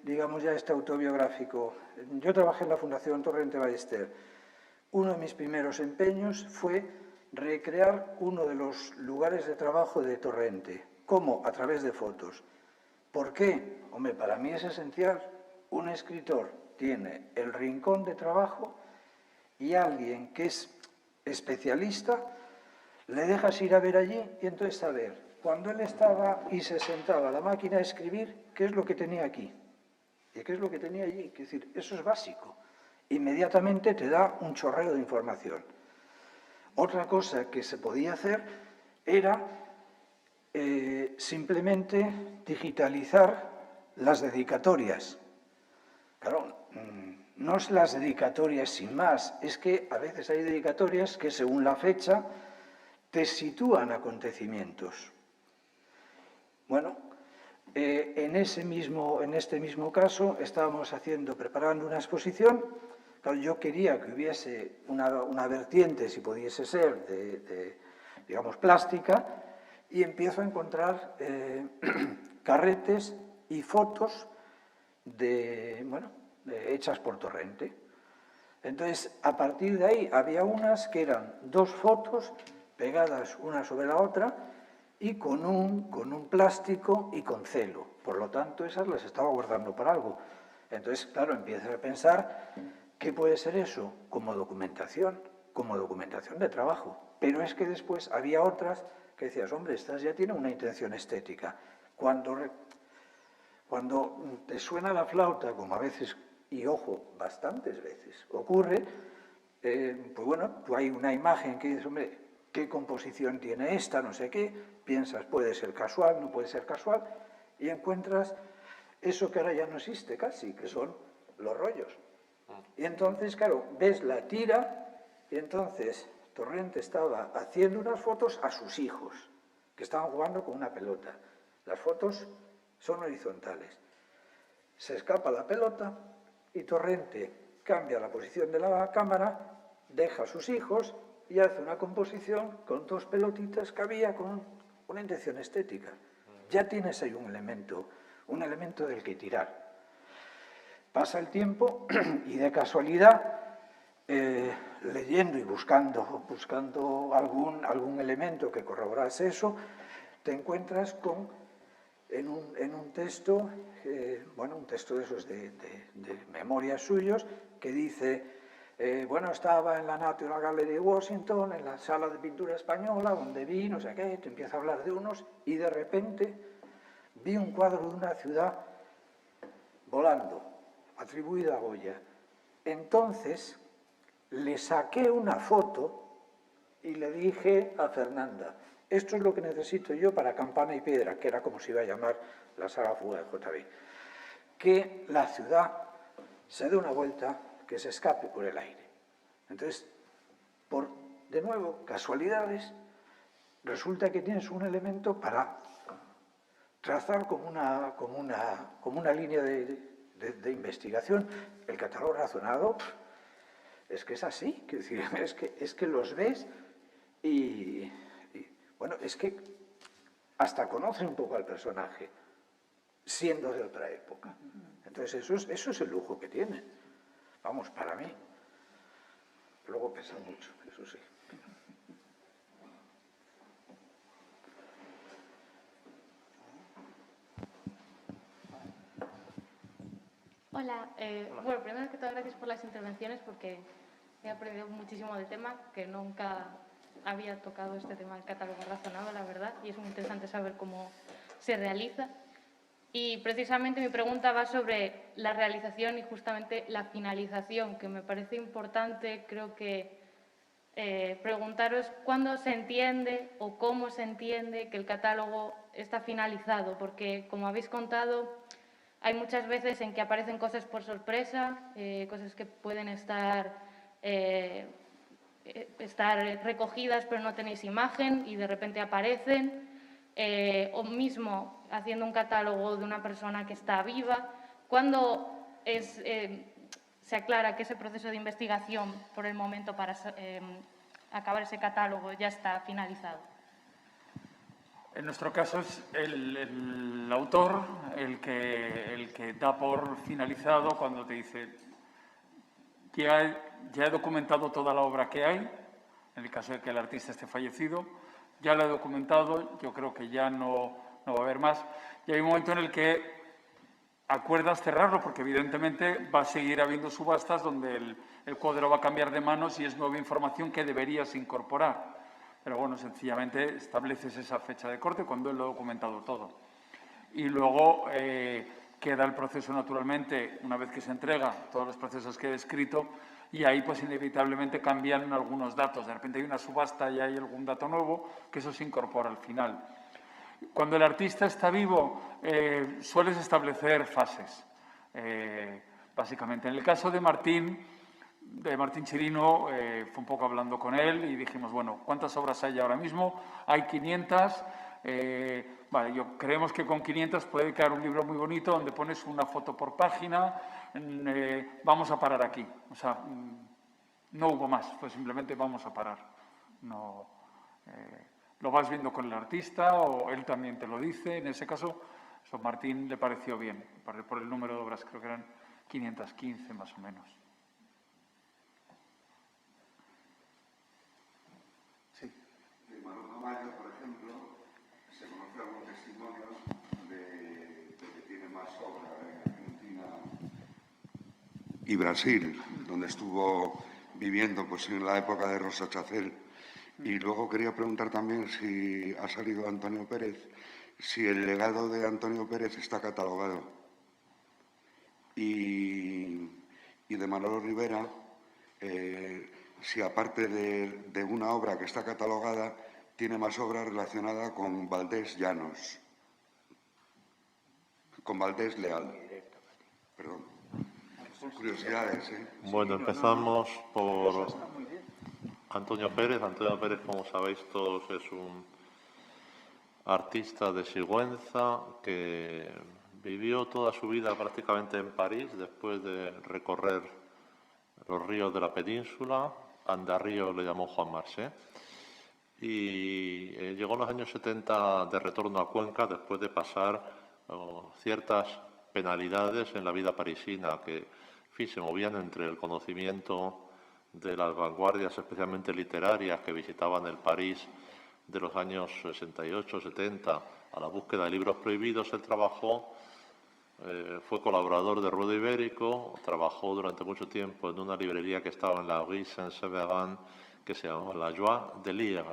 digamos ya autobiográfico, yo trabajé en la Fundación Torrente Ballester. Uno de mis primeros empeños fue recrear uno de los lugares de trabajo de Torrente. ¿Cómo? A través de fotos. ¿Por qué? Hombre, para mí es esencial. Un escritor tiene el rincón de trabajo y alguien que es especialista le dejas ir a ver allí y entonces saber, cuando él estaba y se sentaba a la máquina a escribir, qué es lo que tenía aquí y qué es lo que tenía allí. Es decir, eso es básico. Inmediatamente te da un chorreo de información. Otra cosa que se podía hacer era simplemente digitalizar las dedicatorias. Claro, no es las dedicatorias sin más, es que a veces hay dedicatorias que según la fecha te sitúan acontecimientos. Bueno, en este mismo caso estábamos preparando una exposición. Claro, yo quería que hubiese una vertiente, si pudiese ser, digamos, plástica, y empiezo a encontrar carretes y fotos hechas por Torrente. Entonces, a partir de ahí, había unas que eran 2 fotos pegadas una sobre la otra y con un plástico y con celo. Por lo tanto, esas las estaba guardando para algo. Entonces, claro, empiezas a pensar, ¿qué puede ser eso? Como documentación de trabajo. Pero es que después había otras que decías, hombre, estas ya tienen una intención estética. Cuando te suena la flauta, como a veces, y ojo, bastantes veces ocurre, pues bueno, tú hay una imagen que dices, hombre, ¿qué composición tiene esta? No sé qué, piensas, puede ser casual, no puede ser casual, y encuentras eso que ahora ya no existe casi, que son los rollos. Y entonces, claro, ves la tira, y entonces Torrente estaba haciendo unas fotos a sus hijos, que estaban jugando con una pelota. Las fotos son horizontales. Se escapa la pelota y Torrente cambia la posición de la cámara, deja a sus hijos y hace una composición con dos pelotitas que había con una intención estética. Ya tienes ahí un elemento del que tirar. Pasa el tiempo y de casualidad, leyendo y buscando algún elemento que corroborase eso, te encuentras en un texto, un texto de esos de memorias suyos, que dice, estaba en la National Gallery de Washington, en la sala de pintura española, donde vi, no sé qué, te empieza a hablar de unos, y de repente vi un cuadro de una ciudad volando, atribuido a Goya. Entonces le saqué una foto y le dije a Fernanda, esto es lo que necesito yo para Campana y Piedra, que era como se iba a llamar la saga Fuga de JB, que la ciudad se dé una vuelta, que se escape por el aire. Entonces, de nuevo, casualidades, resulta que tienes un elemento para trazar como una línea de investigación. El catálogo razonado es que es así, es que los ves y es que hasta conoce un poco al personaje, siendo de otra época. Entonces eso es el lujo que tiene, vamos, para mí. Luego pesa mucho, eso sí. Hola. Bueno, primero que todo, gracias por las intervenciones porque he aprendido muchísimo del tema, que nunca había tocado este tema del catálogo razonado, la verdad, y es muy interesante saber cómo se realiza. Y precisamente mi pregunta va sobre la realización y justamente la finalización, que me parece importante, creo que preguntaros cuándo se entiende o cómo se entiende que el catálogo está finalizado, porque como habéis contado, hay muchas veces en que aparecen cosas por sorpresa, cosas que pueden estar recogidas pero no tenéis imagen y de repente aparecen, o mismo haciendo un catálogo de una persona que está viva. ¿Cuándo se aclara que ese proceso de investigación por el momento para acabar ese catálogo ya está finalizado? En nuestro caso es el autor el que da por finalizado cuando te dice ya he documentado toda la obra que hay, en el caso de que el artista esté fallecido, ya la he documentado, yo creo que ya no va a haber más. Y hay un momento en el que acuerdas cerrarlo, porque evidentemente va a seguir habiendo subastas donde el cuadro va a cambiar de manos y es nueva información que deberías incorporar. Pero bueno, sencillamente estableces esa fecha de corte cuando él lo ha documentado todo. Y luego queda el proceso, naturalmente, una vez que se entrega, todos los procesos que he descrito, y ahí pues inevitablemente cambian algunos datos. De repente hay una subasta y hay algún dato nuevo, que eso se incorpora al final. Cuando el artista está vivo, sueles establecer fases, básicamente. En el caso de Martín Chirino, fue un poco hablando con él y dijimos, bueno, ¿cuántas obras hay ahora mismo? Hay 500. Creemos que con 500 puede quedar un libro muy bonito donde pones una foto por página. Vamos a parar aquí. O sea, no hubo más, fue simplemente vamos a parar. No, lo vas viendo con el artista o él también te lo dice. En ese caso, a Martín le pareció bien. Por el número de obras, creo que eran 515 más o menos. Mayo, por ejemplo, se conoce algún testimonio de que tiene más obra en Argentina y Brasil, donde estuvo viviendo pues, en la época de Rosa Chacel. Y luego quería preguntar también si ha salido Antonio Pérez, si el legado de Antonio Pérez está catalogado. Y de Manolo Rivera, si aparte de una obra que está catalogada, tiene más obra relacionada con Valdés Llanos, con Valdés Leal. Perdón. Son curiosidades, ¿eh? Bueno, empezamos por Antonio Pérez. Antonio Pérez, como sabéis todos, es un artista de Sigüenza que vivió toda su vida prácticamente en París después de recorrer los ríos de la península. Andarrío le llamó Juan Marsé. Y llegó en los años 70 de retorno a Cuenca después de pasar ciertas penalidades en la vida parisina que, en fin, se movían entre el conocimiento de las vanguardias, especialmente literarias, que visitaban el París de los años 68, 70, a la búsqueda de libros prohibidos. Él trabajó, fue colaborador de Ruedo Ibérico, trabajó durante mucho tiempo en una librería que estaba en la Rue Saint-Séverin, que se llamaba La Joie de Lire,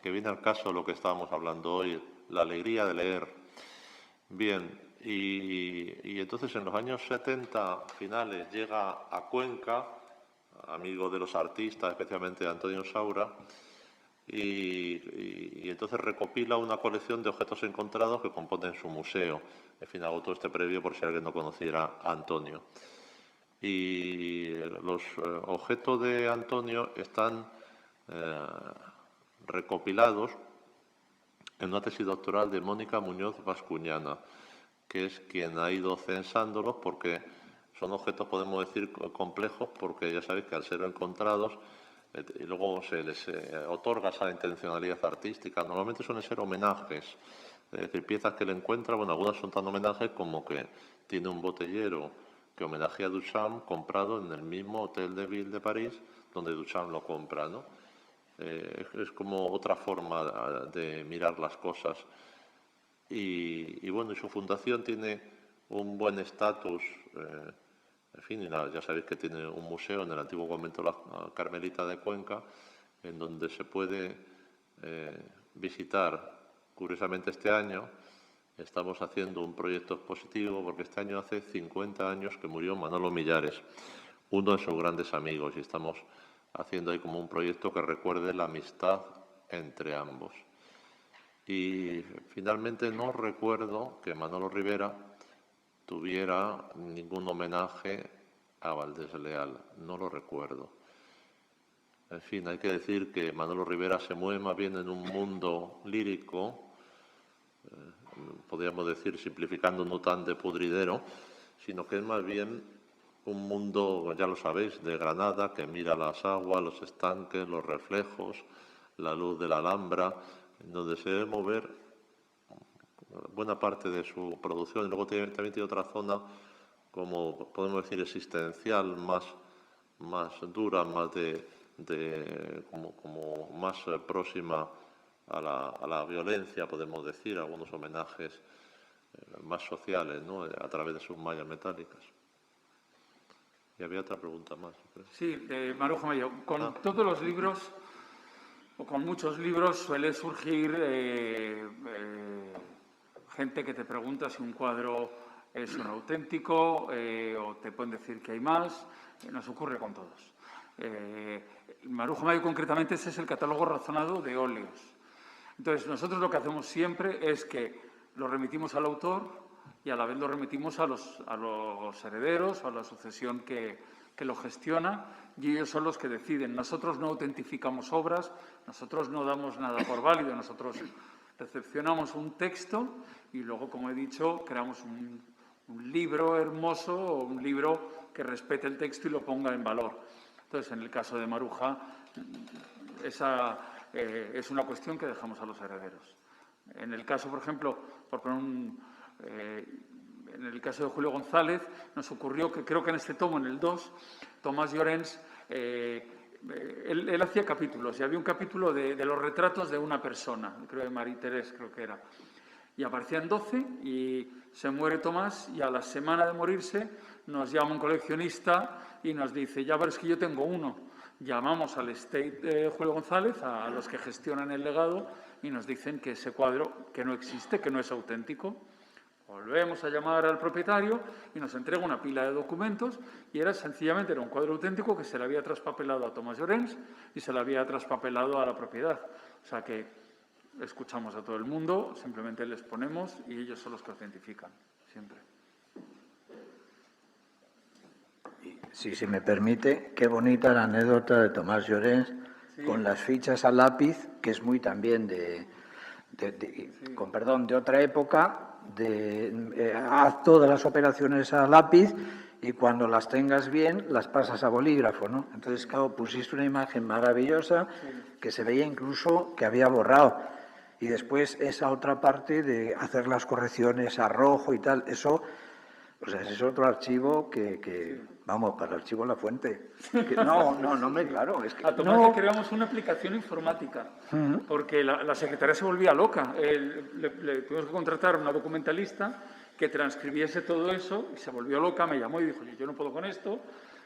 que viene al caso de lo que estábamos hablando hoy, la alegría de leer. Bien, y entonces en los años 70 finales llega a Cuenca, amigo de los artistas, especialmente de Antonio Saura, y entonces recopila una colección de objetos encontrados que componen su museo. En fin, hago todo este previo por si alguien no conociera a Antonio. Y los objetos de Antonio están recopilados en una tesis doctoral de Mónica Muñoz Bascuñana, que es quien ha ido censándolos, porque son objetos, podemos decir, complejos, porque ya sabéis que al ser encontrados y luego se les otorga esa intencionalidad artística. Normalmente suelen ser homenajes, es decir, piezas que le encuentra. Bueno, algunas son tan homenajes como que tiene un botellero que homenajea a Duchamp comprado en el mismo Hotel de Ville de París donde Duchamp lo compra, ¿no? Es como otra forma de mirar las cosas. Y bueno, su fundación tiene un buen estatus. En fin, ya sabéis que tiene un museo en el antiguo convento de la Carmelita de Cuenca, en donde se puede visitar. Curiosamente, este año estamos haciendo un proyecto expositivo, porque este año hace 50 años que murió Manolo Millares, uno de sus grandes amigos, y estamos haciendo ahí como un proyecto que recuerde la amistad entre ambos. Y finalmente no recuerdo que Manolo Rivera tuviera ningún homenaje a Valdés Leal, no lo recuerdo. En fin, hay que decir que Manolo Rivera se mueve más bien en un mundo lírico, podríamos decir, simplificando, no tan de pudridero, sino que es más bien un mundo, ya lo sabéis, de Granada, que mira las aguas, los estanques, los reflejos, la luz de la Alhambra, en donde se debe mover buena parte de su producción. Y luego también tiene otra zona, como podemos decir, existencial, más dura, más como más próxima a la violencia, podemos decir, algunos homenajes más sociales, ¿no?, a través de sus mallas metálicas. Y había otra pregunta más. Sí, Maruja Mayo, con todos los libros, o con muchos libros, suele surgir gente que te pregunta si un cuadro es un auténtico, o te pueden decir que hay más. Nos ocurre con todos. Maruja Mayo, concretamente, ese es el catálogo razonado de óleos. Entonces, nosotros lo que hacemos siempre es que lo remitimos al autor y a la vez lo remitimos a los herederos o a la sucesión que lo gestiona, y ellos son los que deciden. Nosotros no autentificamos obras, nosotros no damos nada por válido, nosotros recepcionamos un texto y luego, como he dicho, creamos un libro hermoso o un libro que respete el texto y lo ponga en valor. Entonces, en el caso de Maruja, esa es una cuestión que dejamos a los herederos. En el caso, por ejemplo, en el caso de Julio González, nos ocurrió que creo que en este tomo, en el 2, Tomás Llorens, él hacía capítulos, y había un capítulo de los retratos de una persona, creo de Marie Thérèse, creo que era. Y aparecían 12 y se muere Tomás y a la semana de morirse nos llama un coleccionista y nos dice, ya ves que yo tengo uno. Llamamos al estate de Julio González, a los que gestionan el legado, y nos dicen que ese cuadro que no existe, que no es auténtico. Volvemos a llamar al propietario y nos entrega una pila de documentos y sencillamente era un cuadro auténtico que se le había traspapelado a Tomás Llorens y se le había traspapelado a la propiedad. O sea que escuchamos a todo el mundo, simplemente les ponemos y ellos son los que autentifican, siempre. Si se me permite, qué bonita la anécdota de Tomás Llorens con las fichas a lápiz, que es muy también con perdón, de otra época, haz todas las operaciones a lápiz y cuando las tengas bien las pasas a bolígrafo, ¿no? Entonces, claro, pusiste una imagen maravillosa que se veía incluso que había borrado. Y después esa otra parte de hacer las correcciones a rojo y tal, eso, o sea, ese es otro archivo que vamos, para el archivo La Fuente. No, claro. Es que, a Tomás le creamos una aplicación informática, porque la secretaria se volvía loca. Le tuvimos que contratar a una documentalista que transcribiese todo eso y se volvió loca, me llamó y dijo, yo no puedo con esto,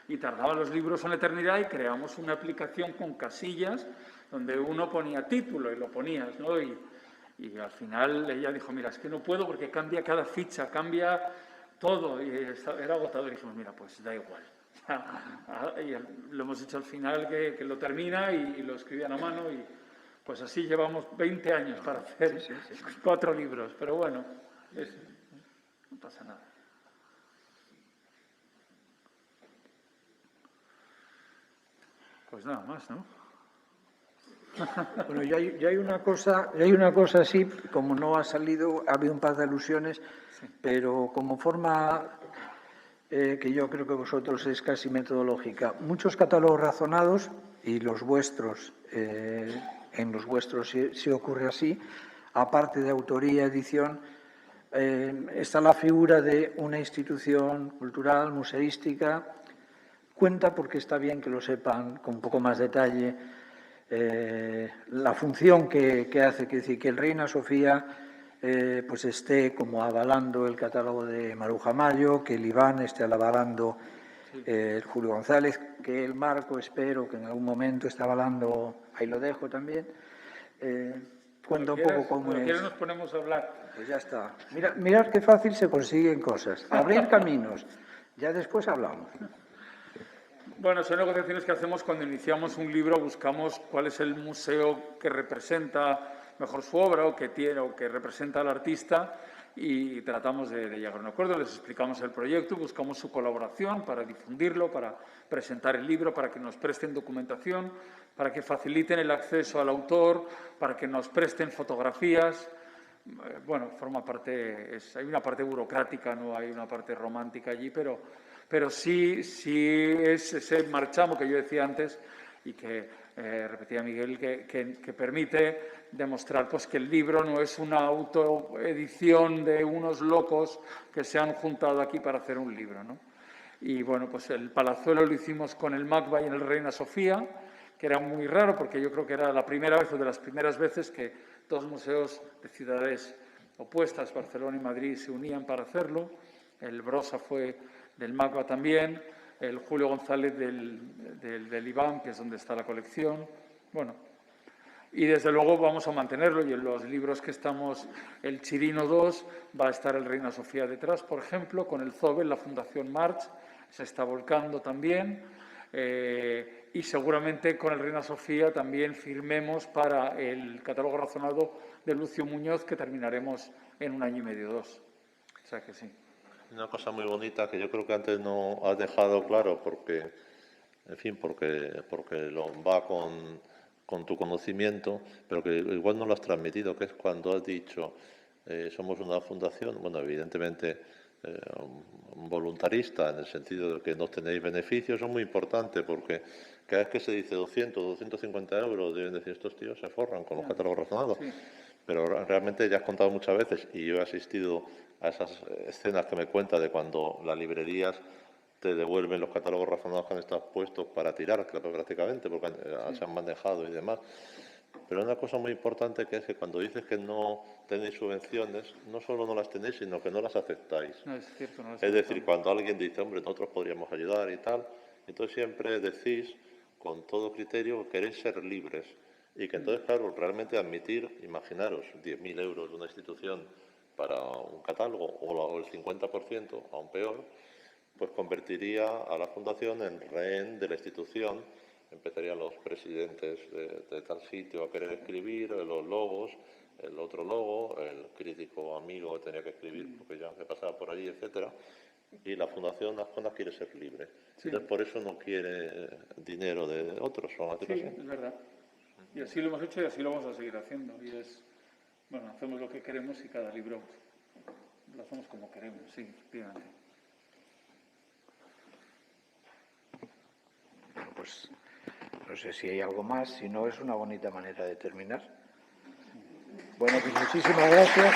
y tardaba los libros en la eternidad y creamos una aplicación con casillas donde uno ponía título y lo ponías, ¿no? Y al final ella dijo, mira, es que no puedo porque cambia cada ficha, cambia todo, y era agotador. Y dijimos, mira, pues da igual. Y lo hemos hecho al final que lo termina y lo escribían a mano y pues así llevamos 20 años para hacer 4 libros, pero bueno, no pasa nada. Pues nada más, ¿no? Bueno, ya hay una cosa así, como no ha salido, ha habido un par de alusiones, pero como forma que yo creo que vosotros es casi metodológica. Muchos catálogos razonados, y los vuestros, en los vuestros sí ocurre así, aparte de autoría, edición, está la figura de una institución cultural, museística. Cuenta, porque está bien que lo sepan con un poco más detalle, la función que hace, que decir, que el Reina Sofía pues esté como avalando el catálogo de Maruja Mayo, que el Iván esté avalando el Julio González, que el Marco, espero que en algún momento esté avalando, ahí lo dejo también. Cuenta un poco cómo es. Nos ponemos a hablar. Pues ya está. Mirad qué fácil se consiguen cosas. Abrir caminos. Ya después hablamos. Bueno, son negociaciones que hacemos cuando iniciamos un libro, buscamos cuál es el museo que representa mejor su obra o que tiene o que representa al artista y tratamos de llegar a un acuerdo, les explicamos el proyecto, buscamos su colaboración para difundirlo, para presentar el libro, para que nos presten documentación, para que faciliten el acceso al autor, para que nos presten fotografías. Bueno, forma parte, hay una parte burocrática, no hay una parte romántica allí, pero sí es ese marchamo que yo decía antes y que repetía Miguel, que permite demostrar pues, que el libro no es una autoedición de unos locos que se han juntado aquí para hacer un libro, ¿no? Y bueno, pues el Palazuelo lo hicimos con el MACBA y en el Reina Sofía, que era muy raro porque yo creo que era la primera vez o de las primeras veces que dos museos de ciudades opuestas, Barcelona y Madrid, se unían para hacerlo. El Brossa fue del MACBA también, el Julio González del Iván, que es donde está la colección. Bueno, y desde luego vamos a mantenerlo y en los libros que estamos, el Chirino 2, va a estar el Reina Sofía detrás, por ejemplo, con el Zobel, la Fundación March, se está volcando también, y seguramente con el Reina Sofía también firmemos para el catálogo razonado de Lucio Muñoz, que terminaremos en 1 año y medio, 2. O sea que sí. Una cosa muy bonita que yo creo que antes no has dejado claro porque lo va con tu conocimiento, pero que igual no lo has transmitido, que es cuando has dicho somos una fundación, bueno, evidentemente voluntarista, en el sentido de que no tenéis beneficios, es muy importante porque cada vez que se dice 200 o 250 euros, deben decir estos tíos se forran con los catálogos razonados. Sí. Pero realmente ya has contado muchas veces y yo he asistido a esas escenas que me cuentas de cuando las librerías te devuelven los catálogos razonados que han estado puestos para tirar, prácticamente, porque se han manejado y demás. Pero una cosa muy importante que es que cuando dices que no tenéis subvenciones, no solo no las tenéis, sino que no las aceptáis. No, es cierto, no lo Es decir, cuando alguien dice, hombre, nosotros podríamos ayudar y tal, entonces siempre decís con todo criterio que queréis ser libres. Y que entonces, claro, realmente admitir, imaginaros, 10.000 euros de una institución para un catálogo o el 50%, aún peor, pues convertiría a la fundación en rehén de la institución. Empezarían los presidentes de tal sitio a querer escribir, los logos, el otro logo, el crítico amigo que tenía que escribir porque ya se pasaba por allí, etcétera. Y la Fundación Azcona quiere ser libre. Sí. Entonces, por eso no quiere dinero de otros. Sí, es verdad. Y así lo hemos hecho y así lo vamos a seguir haciendo. Y es, bueno, hacemos lo que queremos y cada libro lo hacemos como queremos, sí, efectivamente. Bueno, pues no sé si hay algo más, si no es una bonita manera de terminar. Bueno, pues muchísimas gracias.